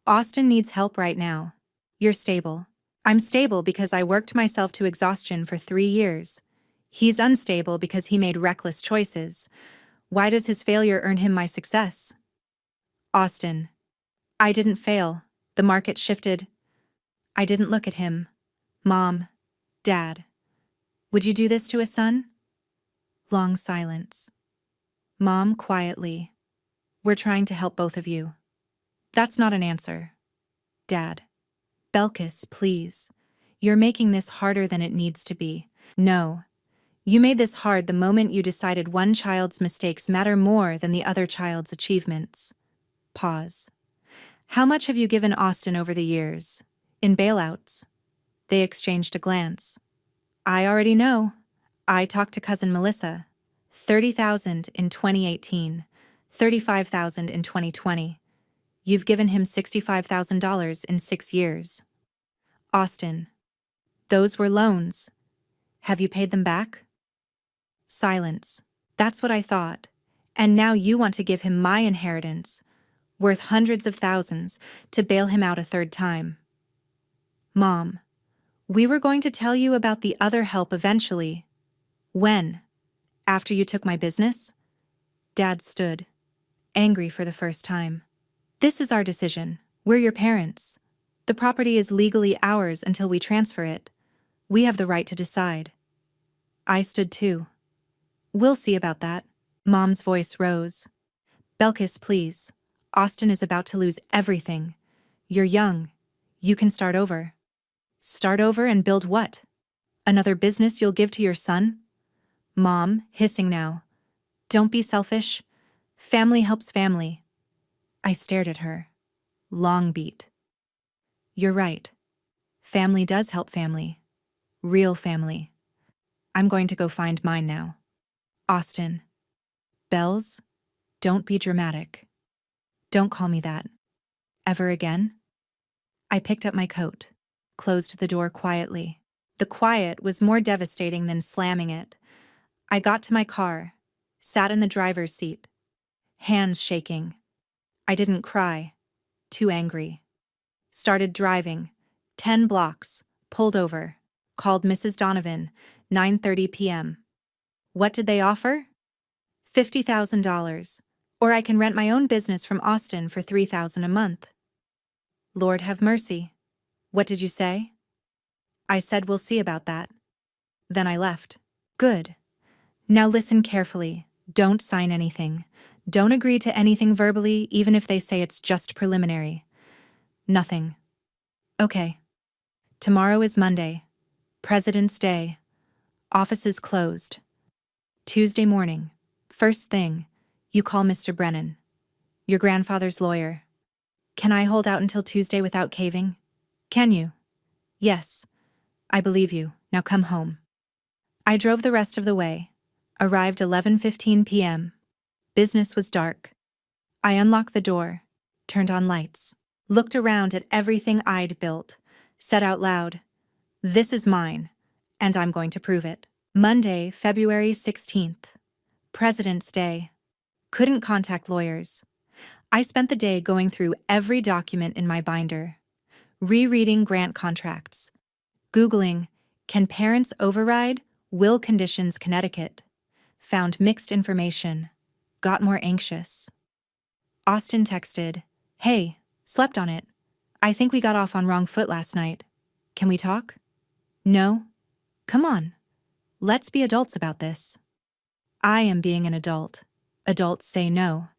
Austin needs help right now. You're stable. I'm stable because I worked myself to exhaustion for 3 years. He's unstable because he made reckless choices. Why does his failure earn him my success? Austin. I didn't fail. The market shifted. I didn't look at him. Mom. Dad. Would you do this to a son? Long silence. Mom quietly. We're trying to help both of you. That's not an answer. Dad. Belkis, please. You're making this harder than it needs to be. No. You made this hard the moment you decided one child's mistakes matter more than the other child's achievements. Pause. How much have you given Austin over the years? In bailouts? They exchanged a glance. I already know. I talked to cousin Melissa. $30,000 in 2018, $35,000 in 2020. You've given him $65,000 in 6 years. Austin. Those were loans. Have you paid them back? Silence. That's what I thought. And now you want to give him my inheritance, worth hundreds of thousands, to bail him out a 3rd time. Mom. We were going to tell you about the other help eventually. When? After you took my business? Dad stood, angry for the first time. This is our decision. We're your parents. The property is legally ours until we transfer it. We have the right to decide. I stood too. We'll see about that. Mom's voice rose. Belkis, please. Austin is about to lose everything. You're young. You can start over. Start over and build what? Another business you'll give to your son? Mom, hissing now. Don't be selfish. Family helps family. I stared at her. Long beat. You're right. Family does help family. Real family. I'm going to go find mine now. Austin. Bells? Don't be dramatic. Don't call me that. Ever again? I picked up my coat, closed the door quietly. The quiet was more devastating than slamming it. I got to my car, sat in the driver's seat, hands shaking. I didn't cry. Too angry. Started driving. 10 blocks. Pulled over. Called Mrs. Donovan. 9:30 p.m. What did they offer? $50,000. Or I can rent my own business from Austin for $3,000 a month. Lord have mercy. What did you say? I said we'll see about that. Then I left. Good. Now listen carefully. Don't sign anything. Don't agree to anything verbally, even if they say it's just preliminary. Nothing. Okay. Tomorrow is Monday. President's Day. Offices closed. Tuesday morning. First thing, you call Mr. Brennan, your grandfather's lawyer. Can I hold out until Tuesday without caving? Can you? Yes. I believe you. Now come home. I drove the rest of the way. Arrived 11:15 p.m. Business was dark. I unlocked the door, turned on lights, looked around at everything I'd built, said out loud, "This is mine, and I'm going to prove it." Monday, February 16th. President's Day. Couldn't contact lawyers. I spent the day going through every document in my binder, rereading grant contracts, Googling, "Can parents override will conditions Connecticut?" Found mixed information. Got more anxious. Austin texted, "Hey, slept on it. I think we got off on wrong foot last night. Can we talk?" No? Come on. Let's be adults about this. I am being an adult. Adults say no.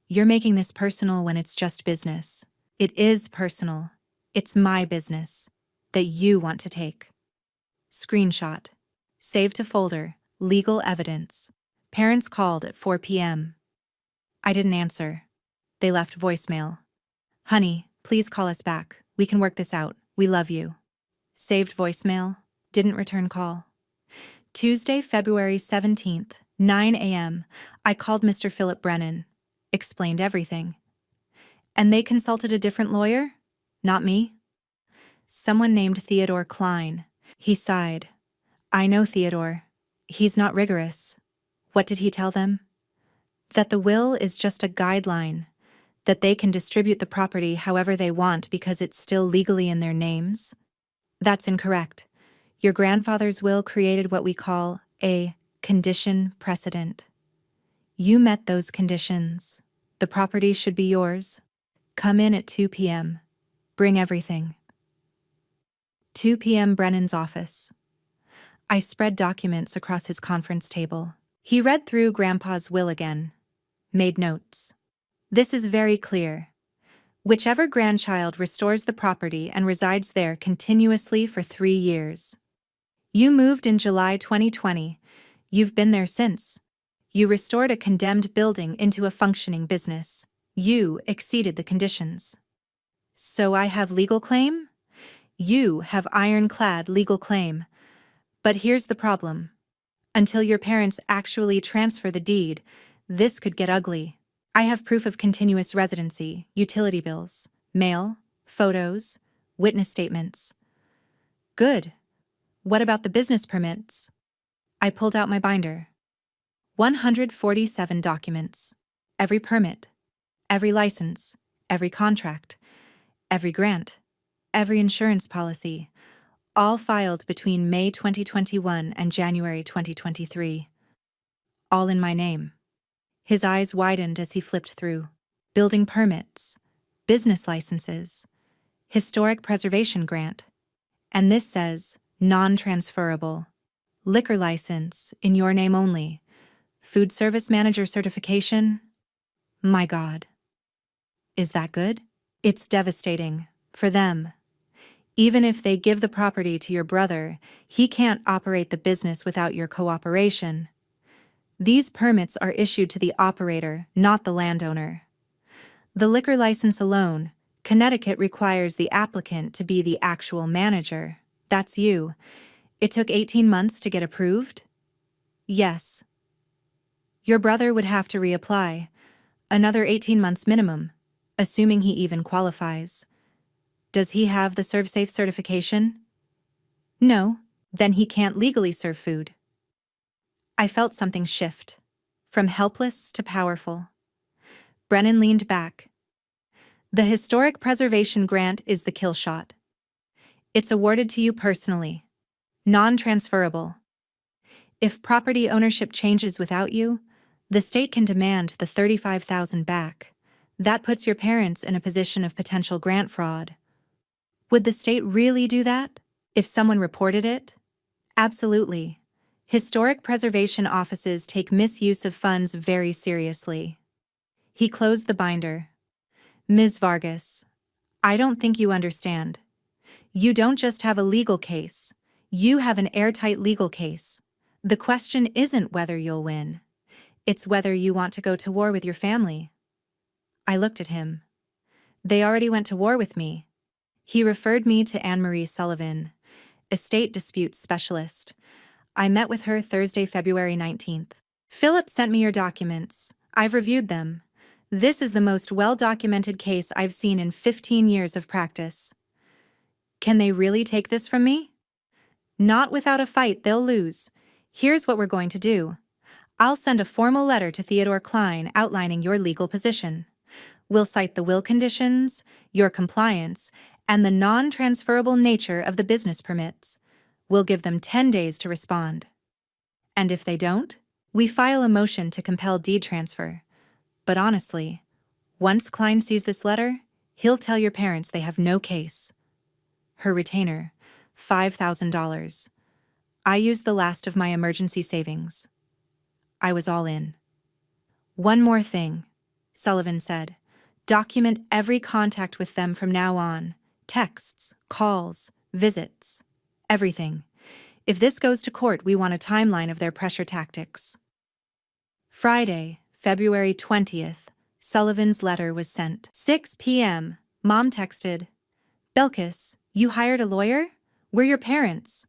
You're making this personal when it's just business. It is personal. It's my business that you want to take. Screenshot. Save to folder. Legal evidence. Parents called at 4 p.m. I didn't answer. They left voicemail. "Honey, please call us back. We can work this out. We love you." Saved voicemail. Didn't return call. Tuesday, February 17th. 9 a.m. I called Mr. Philip Brennan. Explained everything. And they consulted a different lawyer? Not me? Someone named Theodore Klein. He sighed. I know Theodore. He's not rigorous. What did he tell them? That the will is just a guideline, that they can distribute the property however they want because it's still legally in their names? That's incorrect. Your grandfather's will created what we call a condition precedent. You met those conditions. The property should be yours. Come in at 2 p.m. Bring everything. 2 p.m. Brennan's office. I spread documents across his conference table. He read through Grandpa's will again. Made notes. This is very clear. Whichever grandchild restores the property and resides there continuously for 3 years. You moved in July 2020. You've been there since. You restored a condemned building into a functioning business. You exceeded the conditions. So I have legal claim? You have ironclad legal claim. But here's the problem. Until your parents actually transfer the deed, this could get ugly. I have proof of continuous residency, utility bills, mail, photos, witness statements. Good. What about the business permits? I pulled out my binder. 147 documents. Every permit, every license, every contract, every grant, every insurance policy, all filed between May 2021 and January 2023. All in my name. His eyes widened as he flipped through. Building permits, business licenses, historic preservation grant, and this says non-transferable. Liquor license, in your name only. Food service manager certification. My God. Is that good? It's devastating. For them. Even if they give the property to your brother, he can't operate the business without your cooperation. These permits are issued to the operator, not the landowner. The liquor license alone, Connecticut requires the applicant to be the actual manager. That's you. It took 18 months to get approved? Yes. Your brother would have to reapply. Another 18 months minimum, assuming he even qualifies. Does he have the ServSafe certification? No, then he can't legally serve food. I felt something shift, from helpless to powerful. Brennan leaned back. The Historic Preservation Grant is the kill shot. It's awarded to you personally. Non-transferable. If property ownership changes without you, the state can demand the $35,000 back. That puts your parents in a position of potential grant fraud. Would the state really do that? If someone reported it? Absolutely. Historic preservation offices take misuse of funds very seriously. He closed the binder. Ms. Vargas, I don't think you understand. You don't just have a legal case. You have an airtight legal case. The question isn't whether you'll win. It's whether you want to go to war with your family. I looked at him. They already went to war with me. He referred me to Anne-Marie Sullivan, estate dispute specialist. I met with her Thursday, February 19th. Philip sent me your documents. I've reviewed them. This is the most well-documented case I've seen in 15 years of practice. Can they really take this from me? Not without a fight, they'll lose. Here's what we're going to do. I'll send a formal letter to Theodore Klein outlining your legal position. We'll cite the will conditions, your compliance, and the non-transferable nature of the business permits. We'll give them 10 days to respond. And if they don't, we file a motion to compel deed transfer. But honestly, once Klein sees this letter, he'll tell your parents they have no case. Her retainer, $5,000. I used the last of my emergency savings. I was all in. One more thing, Sullivan said. Document every contact with them from now on. Texts, calls, visits, everything. If this goes to court, we want a timeline of their pressure tactics. Friday, February 20th, Sullivan's letter was sent. 6 p.m., Mom texted, Belkis, you hired a lawyer? We're your parents.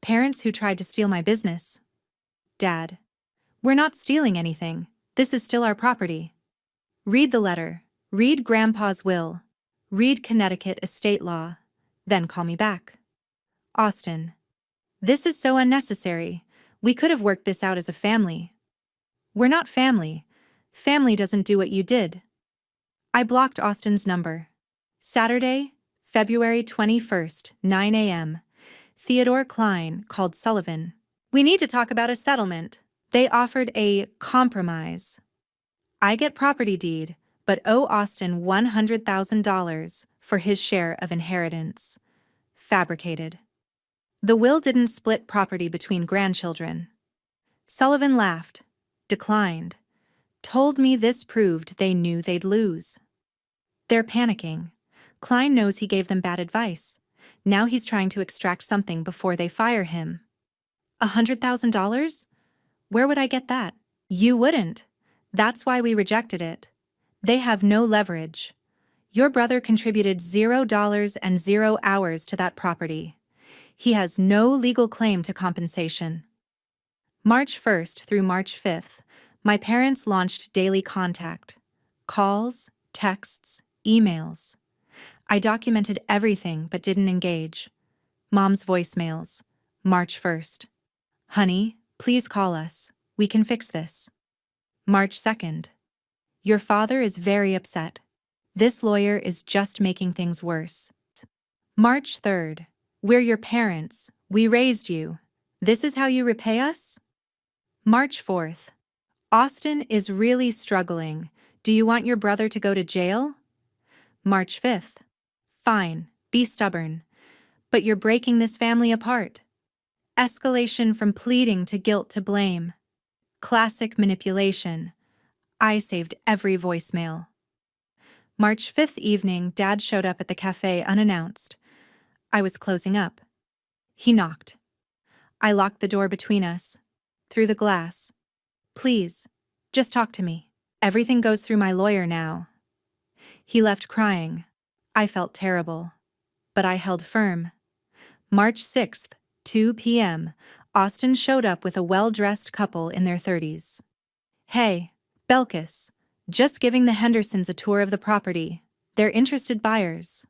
Parents who tried to steal my business. Dad, We're not stealing anything. This is still our property. Read the letter. Read Grandpa's will. Read Connecticut estate law. Then call me back. Austin. This is so unnecessary. We could have worked this out as a family. We're not family. Family doesn't do what you did. I blocked Austin's number. Saturday, February 21st, 9 a.m. Theodore Klein called Sullivan. We need to talk about a settlement. They offered a compromise. I get property deed, but owe Austin $100,000 for his share of inheritance. Fabricated. The will didn't split property between grandchildren. Sullivan laughed, declined, told me this proved they knew they'd lose. They're panicking. Klein knows he gave them bad advice. Now he's trying to extract something before they fire him. $100,000? Where would I get that? You wouldn't. That's why we rejected it. They have no leverage. Your brother contributed $0 and 0 hours to that property. He has no legal claim to compensation. March 1st through March 5th, my parents launched daily contact. Calls, texts, emails. I documented everything but didn't engage. Mom's voicemails. March 1st. Honey, please call us. We can fix this. March 2nd. Your father is very upset. This lawyer is just making things worse. March 3rd. We're your parents. We raised you. This is how you repay us? March 4th. Austin is really struggling. Do you want your brother to go to jail? March 5th. Fine, be stubborn. But you're breaking this family apart. Escalation from pleading to guilt to blame. Classic manipulation. I saved every voicemail. March 5th evening, Dad showed up at the cafe unannounced. I was closing up. He knocked. I locked the door between us. Through the glass. Please, just talk to me. Everything goes through my lawyer now. He left crying. I felt terrible. But I held firm. March 6th, 2 p.m., Austin showed up with a well-dressed couple in their 30s. Hey, Belkis. Just giving the Hendersons a tour of the property. They're interested buyers.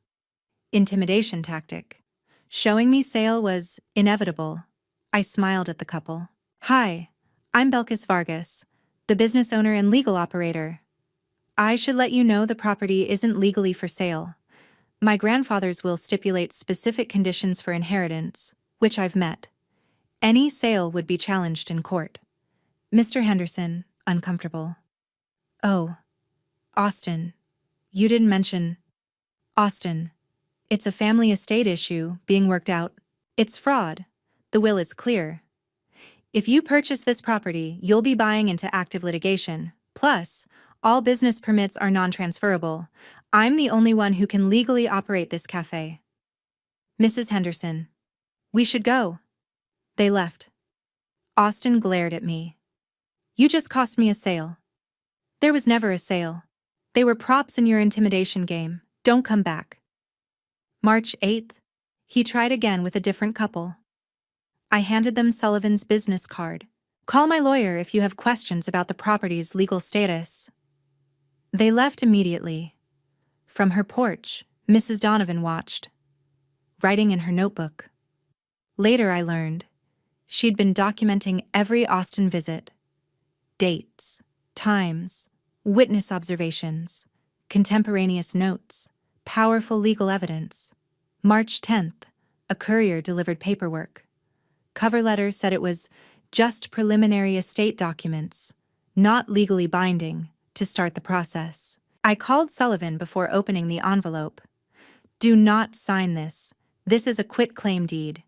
Intimidation tactic. Showing me sale was inevitable. I smiled at the couple. Hi, I'm Belkis Vargas, the business owner and legal operator. I should let you know the property isn't legally for sale. My grandfather's will stipulates specific conditions for inheritance, which I've met. Any sale would be challenged in court. Mr. Henderson, uncomfortable. Oh, Austin, you didn't mention. Austin, it's a family estate issue being worked out. It's fraud. The will is clear. If you purchase this property, you'll be buying into active litigation. Plus, all business permits are non-transferable. I'm the only one who can legally operate this cafe. Mrs. Henderson. We should go. They left. Austin glared at me. You just cost me a sale. There was never a sale. They were props in your intimidation game. Don't come back. March 8th. He tried again with a different couple. I handed them Sullivan's business card. Call my lawyer if you have questions about the property's legal status. They left immediately. From her porch, Mrs. Donovan watched, writing in her notebook. Later I learned she'd been documenting every Austin visit. Dates, times, witness observations, contemporaneous notes, powerful legal evidence. March 10th, a courier delivered paperwork. Cover letter said it was just preliminary estate documents, not legally binding, to start the process. I called Sullivan before opening the envelope. Do not sign this. This is a quitclaim deed.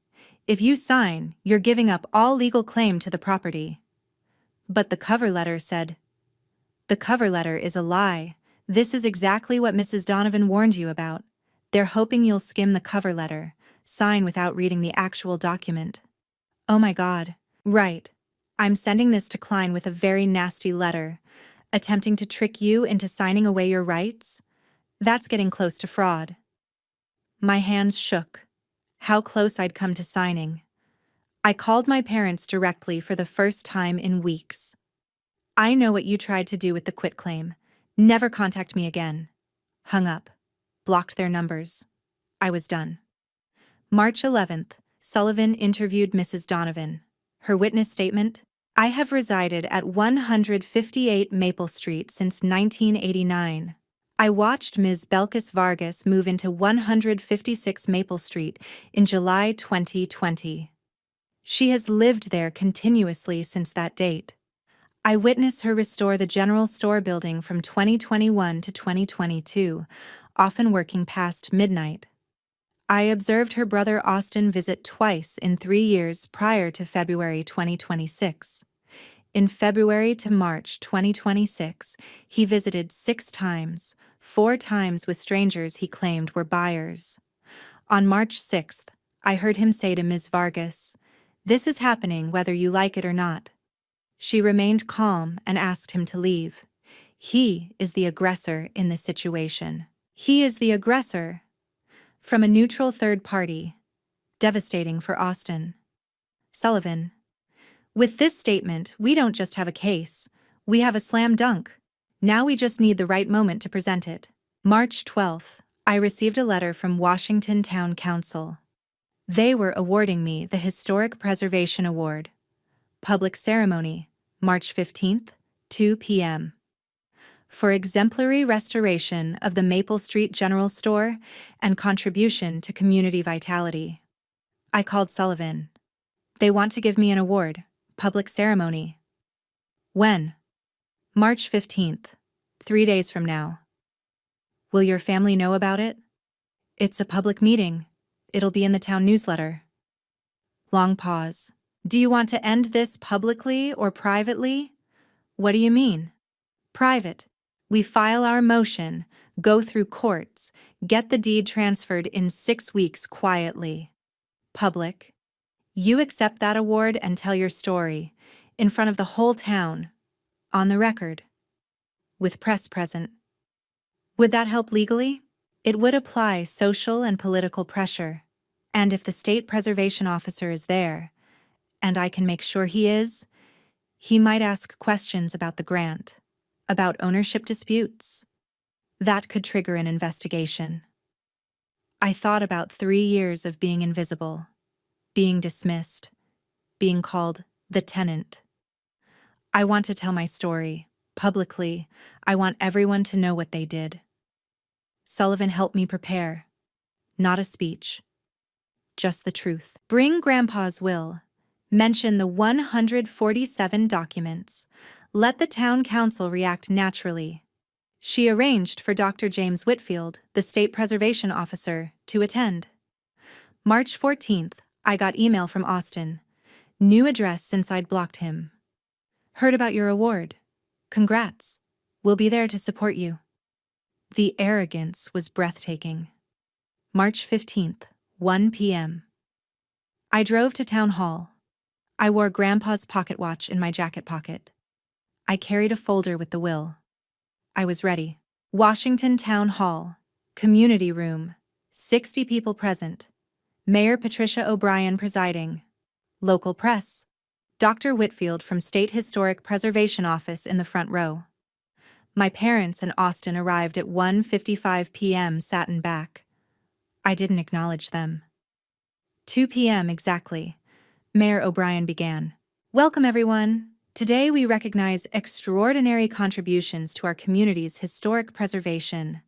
If you sign, you're giving up all legal claim to the property. But the cover letter said, the cover letter is a lie. This is exactly what Mrs. Donovan warned you about. They're hoping you'll skim the cover letter, sign without reading the actual document. Oh my God. Right. I'm sending this to Klein with a very nasty letter, attempting to trick you into signing away your rights. That's getting close to fraud. My hands shook. How close I'd come to signing. I called my parents directly for the first time in weeks. I know what you tried to do with the quitclaim. Never contact me again. Hung up. Blocked their numbers. I was done. March 11th, Sullivan interviewed Mrs. Donovan. Her witness statement: I have resided at 158 Maple Street since 1989. I watched Ms. Belkis Vargas move into 156 Maple Street in July 2020. She has lived there continuously since that date. I witnessed her restore the general store building from 2021 to 2022, often working past midnight. I observed her brother Austin visit twice in 3 years prior to February 2026. In February to March 2026, he visited 6 times, 4 times with strangers he claimed were buyers. On March 6th, I heard him say to Ms. Vargas, "This is happening whether you like it or not." She remained calm and asked him to leave. He is the aggressor in this situation. He is the aggressor. From a neutral third party. Devastating for Austin. Sullivan: with this statement, we don't just have a case. We have a slam dunk. Now we just need the right moment to present it. March 12th, I received a letter from Washington Town Council. They were awarding me the Historic Preservation Award. Public ceremony, March 15th, 2 p.m. for exemplary restoration of the Maple Street General Store and contribution to community vitality. I called Sullivan. They want to give me an award. Public ceremony. When? March 15th, 3 days from now. Will your family know about it? It's a public meeting. It'll be in the town newsletter. Long pause. Do you want to end this publicly or privately? What do you mean? Private. We file our motion, go through courts, get the deed transferred in 6 weeks quietly. Public. You accept that award and tell your story, in front of the whole town, on the record, with press present. Would that help legally? It would apply social and political pressure. And if the state preservation officer is there, and I can make sure he is, he might ask questions about the grant, about ownership disputes. That could trigger an investigation. I thought about 3 years of being invisible, being dismissed, being called the tenant. I want to tell my story, publicly. I want everyone to know what they did. Sullivan helped me prepare. Not a speech. Just the truth. Bring Grandpa's will. Mention the 147 documents. Let the town council react naturally. She arranged for Dr. James Whitfield, the state preservation officer, to attend. March 14th, I got email from Austin. New address since I'd blocked him. Heard about your award. Congrats. We'll be there to support you. The arrogance was breathtaking. March 15th, 1 p.m. I drove to town hall. I wore Grandpa's pocket watch in my jacket pocket. I carried a folder with the will. I was ready. Washington Town Hall, community room, 60 people present. Mayor Patricia O'Brien presiding. Local press. Dr. Whitfield from State Historic Preservation Office in the front row. My parents and Austin arrived at 1:55 p.m. sat in back. I didn't acknowledge them. 2 p.m. exactly. Mayor O'Brien began. Welcome, everyone. Today we recognize extraordinary contributions to our community's historic preservation.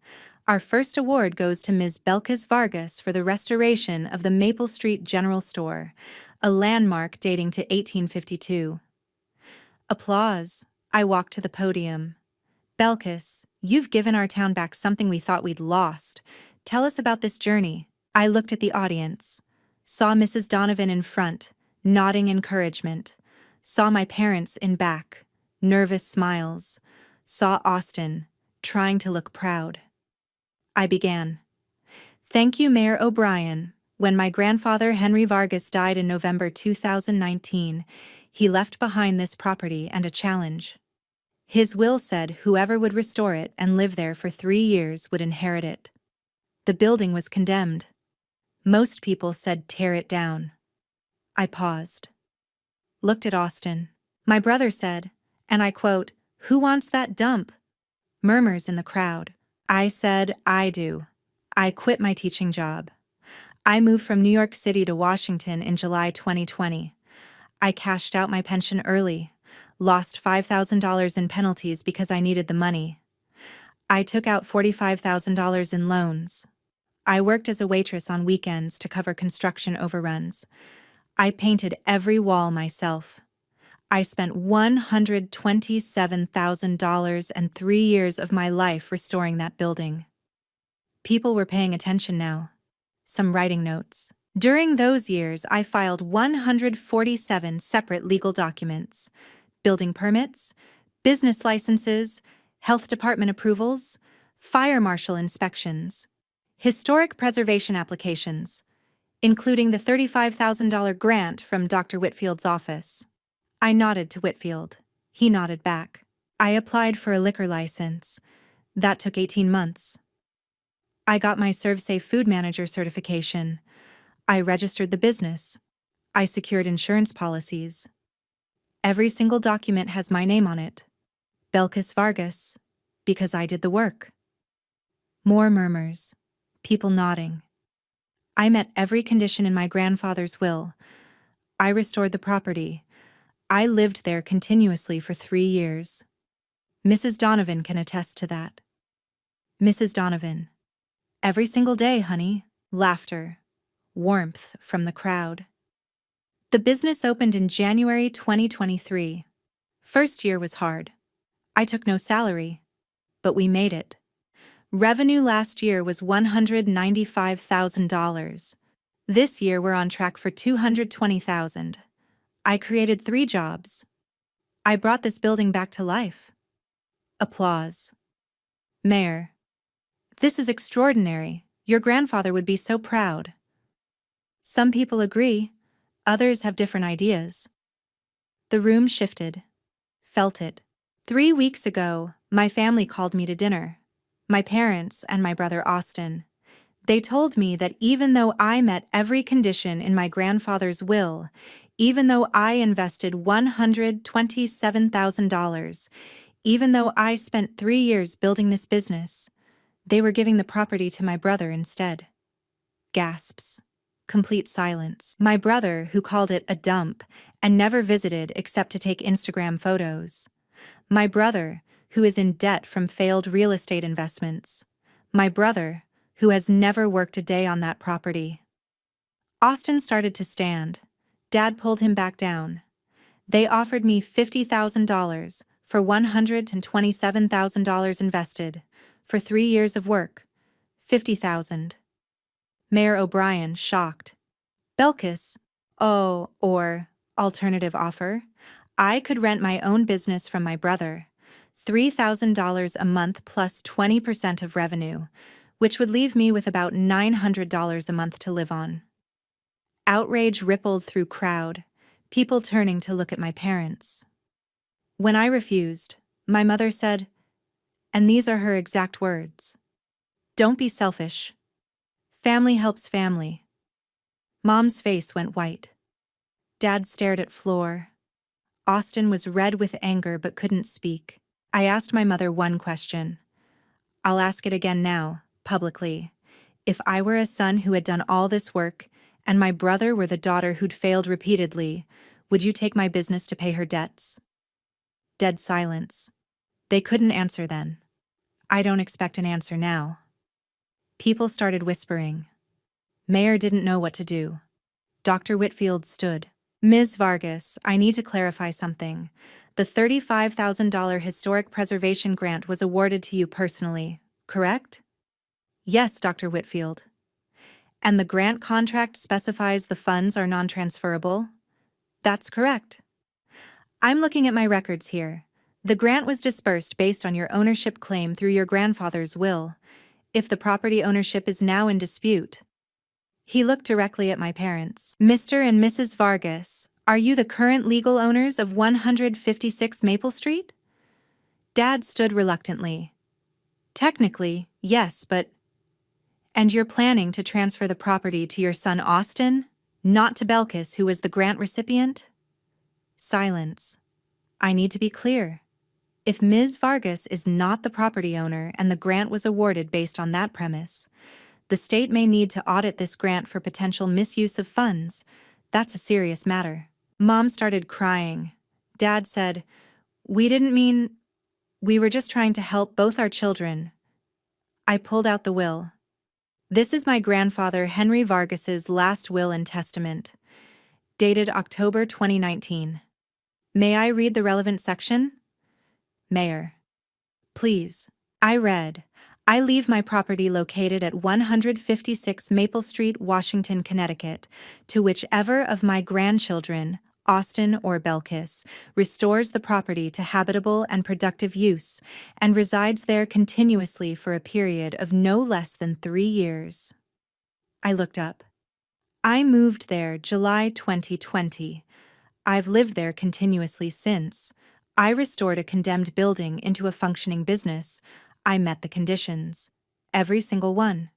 Our first award goes to Ms. Belkis Vargas for the restoration of the Maple Street General Store, a landmark dating to 1852. Applause. I walked to the podium. Belkis, you've given our town back something we thought we'd lost. Tell us about this journey. I looked at the audience. Saw Mrs. Donovan in front, nodding encouragement. Saw my parents in back, nervous smiles. Saw Austin, trying to look proud. I began. Thank you, Mayor O'Brien. When my grandfather Henry Vargas died in November 2019, he left behind this property and a challenge. His will said whoever would restore it and live there for 3 years would inherit it. The building was condemned. Most people said tear it down. I paused. Looked at Austin. My brother said, and I quote, Who wants that dump? Murmurs in the crowd. I said, I do. I quit my teaching job. I moved from New York City to Washington in July 2020. I cashed out my pension early, lost $5,000 in penalties because I needed the money. I took out $45,000 in loans. I worked as a waitress on weekends to cover construction overruns. I painted every wall myself. I spent $127,000 and 3 years of my life restoring that building. People were paying attention now. Some writing notes. During those years, I filed 147 separate legal documents: building permits, business licenses, health department approvals, fire marshal inspections, historic preservation applications, including the $35,000 grant from Dr. Whitfield's office. I nodded to Whitfield. He nodded back. I applied for a liquor license. That took 18 months. I got my ServSafe food manager certification. I registered the business. I secured insurance policies. Every single document has my name on it. Belkis Vargas, because I did the work. More murmurs. People nodding. I met every condition in my grandfather's will. I restored the property. I lived there continuously for 3 years. Mrs. Donovan can attest to that. Mrs. Donovan. Every single day, honey. Laughter. Warmth from the crowd. The business opened in January 2023. First year was hard. I took no salary, but we made it. Revenue last year was $195,000. This year we're on track for $220,000. I created 3 jobs. I brought this building back to life. Applause. Mayor. This is extraordinary. Your grandfather would be so proud. Some people agree, others have different ideas. The room shifted. Felt it. 3 weeks ago, my family called me to dinner. My parents and my brother Austin. They told me that even though I met every condition in my grandfather's will, even though I invested $127,000, even though I spent 3 years building this business, they were giving the property to my brother instead. Gasps. Complete silence. My brother, who called it a dump and never visited except to take Instagram photos. My brother, who is in debt from failed real estate investments. My brother, who has never worked a day on that property. Austin started to stand. Dad pulled him back down. They offered me $50,000 for $127,000 invested, for 3 years of work. $50,000. Mayor O'Brien, shocked. Belkis, oh, or, alternative offer, I could rent my own business from my brother. $3,000 a month plus 20% of revenue, which would leave me with about $900 a month to live on. Outrage rippled through crowd, people turning to look at my parents. When I refused, my mother said, and these are her exact words, "Don't be selfish. Family helps family." Mom's face went white. Dad stared at floor. Austin was red with anger but couldn't speak. I asked my mother one question. I'll ask it again now, publicly. If I were a son who had done all this work, and my brother were the daughter who'd failed repeatedly, would you take my business to pay her debts? Dead silence. They couldn't answer then. I don't expect an answer now. People started whispering. Mayor didn't know what to do. Dr. Whitfield stood. Ms. Vargas, I need to clarify something. The $35,000 historic preservation grant was awarded to you personally, correct? Yes, Dr. Whitfield. And the grant contract specifies the funds are non-transferable? That's correct. I'm looking at my records here. The grant was dispersed based on your ownership claim through your grandfather's will. If the property ownership is now in dispute. He looked directly at my parents. Mr. and Mrs. Vargas, are you the current legal owners of 156 Maple Street? Dad stood reluctantly. Technically, yes, but... And you're planning to transfer the property to your son Austin, not to Belkis, who was the grant recipient? Silence. I need to be clear. If Ms. Vargas is not the property owner and the grant was awarded based on that premise, the state may need to audit this grant for potential misuse of funds. That's a serious matter. Mom started crying. Dad said, "We didn't mean... We were just trying to help both our children." I pulled out the will. This is my grandfather Henry Vargas's last will and testament, dated October 2019. May I read the relevant section? Mayor. Please. I read, I leave my property located at 156 Maple Street, Washington, Connecticut, to whichever of my grandchildren, Austin or Belkis, restores the property to habitable and productive use and resides there continuously for a period of no less than 3 years. I looked up. I moved there July 2020. I've lived there continuously since. I restored a condemned building into a functioning business. I met the conditions. Every single one.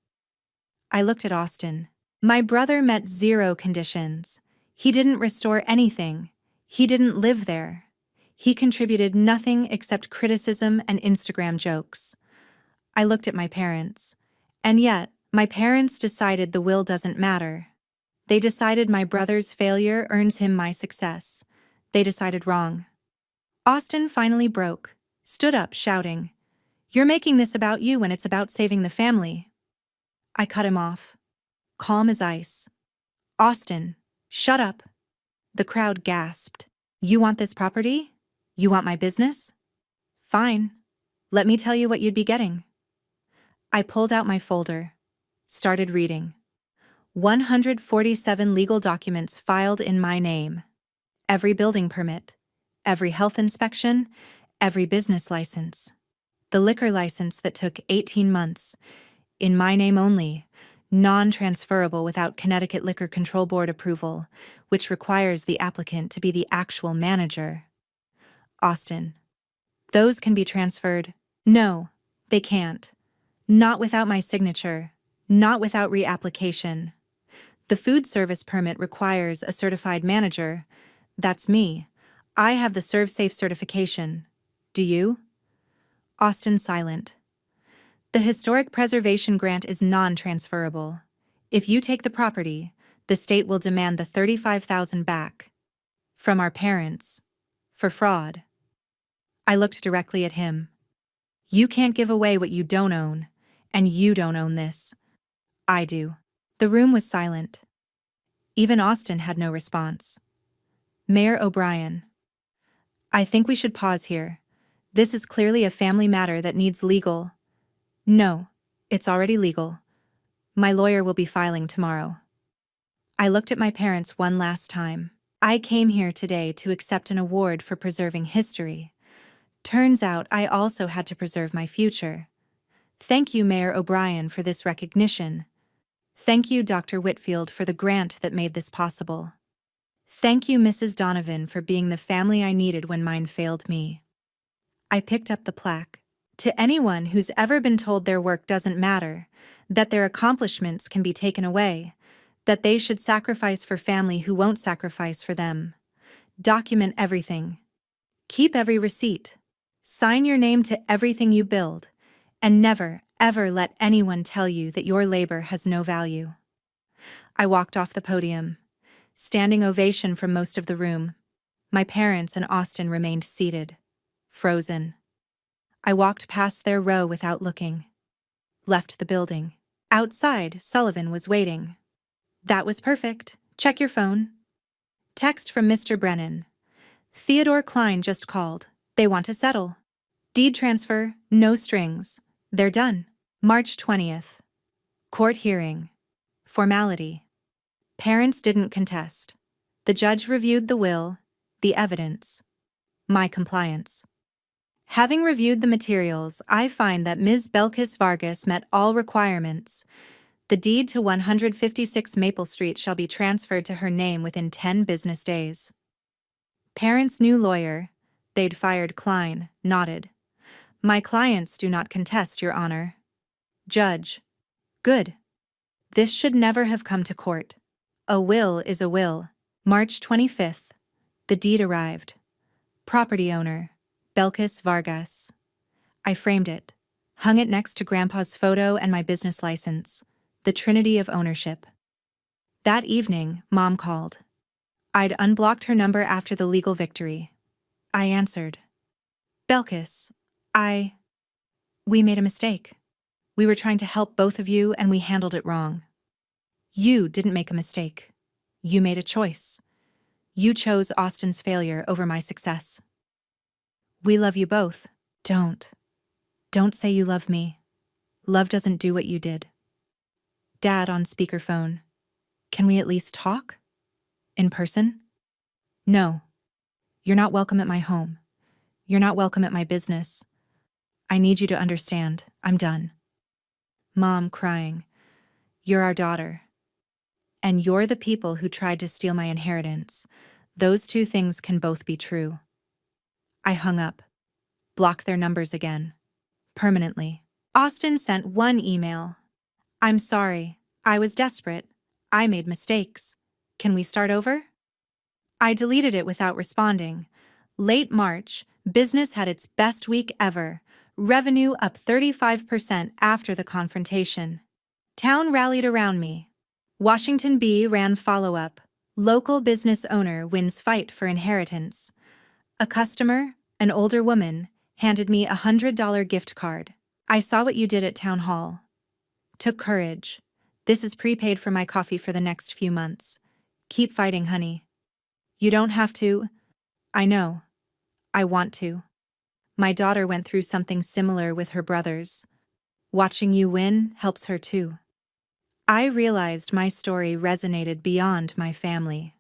I looked at Austin. My brother met 0 conditions. He didn't restore anything. He didn't live there. He contributed nothing except criticism and Instagram jokes. I looked at my parents. And yet, my parents decided the will doesn't matter. They decided my brother's failure earns him my success. They decided wrong. Austin finally broke, stood up shouting, "You're making this about you when it's about saving the family." I cut him off, calm as ice. "Austin, shut up." The crowd gasped. "You want this property? You want my business? Fine. Let me tell you what you'd be getting." I pulled out my folder, started reading. 147 legal documents filed in my name. Every building permit, every health inspection, every business license. The liquor license that took 18 months, in my name only, non-transferable without Connecticut Liquor Control Board approval, which requires the applicant to be the actual manager. Austin. Those can be transferred. No, they can't. Not without my signature, not without reapplication. The food service permit requires a certified manager. That's me. I have the ServSafe certification. Do you? Austin silent. The historic preservation grant is non-transferable. If you take the property, the state will demand the $35,000 back. From our parents. For fraud. I looked directly at him. You can't give away what you don't own, and you don't own this. I do. The room was silent. Even Austin had no response. Mayor O'Brien. I think we should pause here. This is clearly a family matter that needs legal. No, it's already legal. My lawyer will be filing tomorrow. I looked at my parents one last time. I came here today to accept an award for preserving history. Turns out I also had to preserve my future. Thank you, Mayor O'Brien, for this recognition. Thank you, Dr. Whitfield, for the grant that made this possible. Thank you, Mrs. Donovan, for being the family I needed when mine failed me. I picked up the plaque. To anyone who's ever been told their work doesn't matter, that their accomplishments can be taken away, that they should sacrifice for family who won't sacrifice for them. Document everything. Keep every receipt. Sign your name to everything you build, and never, ever let anyone tell you that your labor has no value. I walked off the podium. Standing ovation from most of the room. My parents and Austin remained seated, frozen. I walked past their row without looking. Left the building. Outside, Sullivan was waiting. That was perfect. Check your phone. Text from Mr. Brennan. Theodore Klein just called. They want to settle. Deed transfer, no strings. They're done. March 20th. Court hearing. Formality. Parents didn't contest. The judge reviewed the will, the evidence. My compliance. Having reviewed the materials, I find that Ms. Belkis Vargas met all requirements. The deed to 156 Maple Street shall be transferred to her name within 10 business days. Parents' new lawyer, they'd fired Klein, nodded. My clients do not contest, Your Honor. Judge. Good. This should never have come to court. A will is a will. March 25th. The deed arrived. Property owner. Belkis Vargas. I framed it, hung it next to Grandpa's photo and my business license, the trinity of ownership. That evening, Mom called. I'd unblocked her number after the legal victory. I answered. Belkis, we made a mistake. We were trying to help both of you and we handled it wrong. You didn't make a mistake. You made a choice. You chose Austin's failure over my success. We love you both. Don't say you love me. Love doesn't do what you did. Dad on speakerphone. Can we at least talk? In person? No. You're not welcome at my home. You're not welcome at my business. I need you to understand. I'm done. Mom crying. You're our daughter. And you're the people who tried to steal my inheritance. Those two things can both be true. I hung up. Blocked their numbers again. Permanently. Austin sent one email. I'm sorry. I was desperate. I made mistakes. Can we start over? I deleted it without responding. Late March, business had its best week ever. Revenue up 35% after the confrontation. Town rallied around me. Washington B ran follow-up. Local business owner wins fight for inheritance. A customer, an older woman, handed me a $100 gift card. I saw what you did at town hall. Took courage. This is prepaid for my coffee for the next few months. Keep fighting, honey. You don't have to. I know. I want to. My daughter went through something similar with her brothers. Watching you win helps her too. I realized my story resonated beyond my family.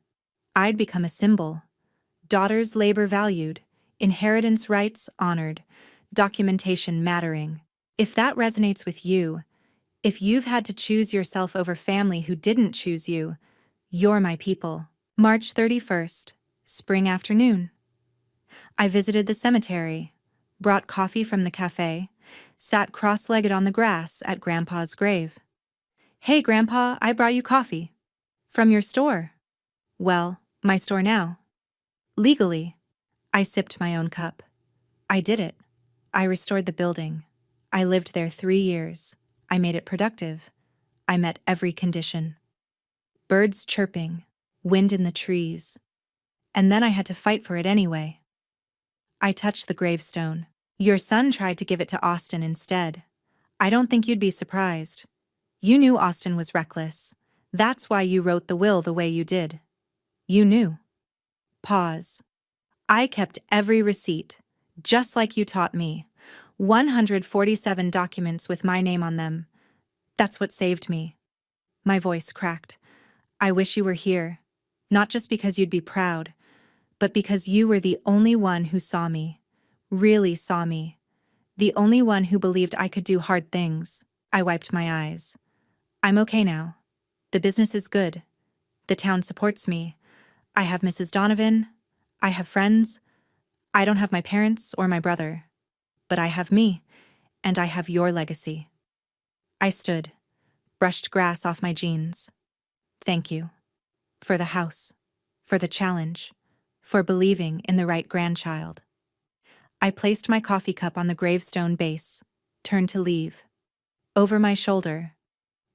I'd become a symbol. Daughter's labor valued, inheritance rights honored, documentation mattering. If that resonates with you, if you've had to choose yourself over family who didn't choose you, you're my people. March 31st, spring afternoon. I visited the cemetery, brought coffee from the cafe, sat cross-legged on the grass at Grandpa's grave. Hey, Grandpa, I brought you coffee. From your store. Well, my store now. Legally. I sipped my own cup. I did it. I restored the building. I lived there 3 years. I made it productive. I met every condition. Birds chirping, wind in the trees. And then I had to fight for it anyway. I touched the gravestone. Your son tried to give it to Austin instead. I don't think you'd be surprised. You knew Austin was reckless. That's why you wrote the will the way you did. You knew. Pause. I kept every receipt, just like you taught me. 147 documents with my name on them. That's what saved me. My voice cracked. I wish you were here. Not just because you'd be proud, but because you were the only one who saw me. Really saw me. The only one who believed I could do hard things. I wiped my eyes. I'm okay now. The business is good. The town supports me. I have Mrs. Donovan. I have friends. I don't have my parents or my brother. But I have me, and I have your legacy. I stood, brushed grass off my jeans. Thank you. For the house. For the challenge. For believing in the right grandchild. I placed my coffee cup on the gravestone base, turned to leave. Over my shoulder.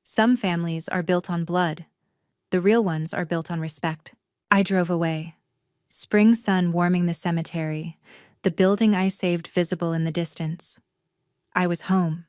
Some families are built on blood. The real ones are built on respect. I drove away. Spring sun warming the cemetery, the building I saved visible in the distance. I was home.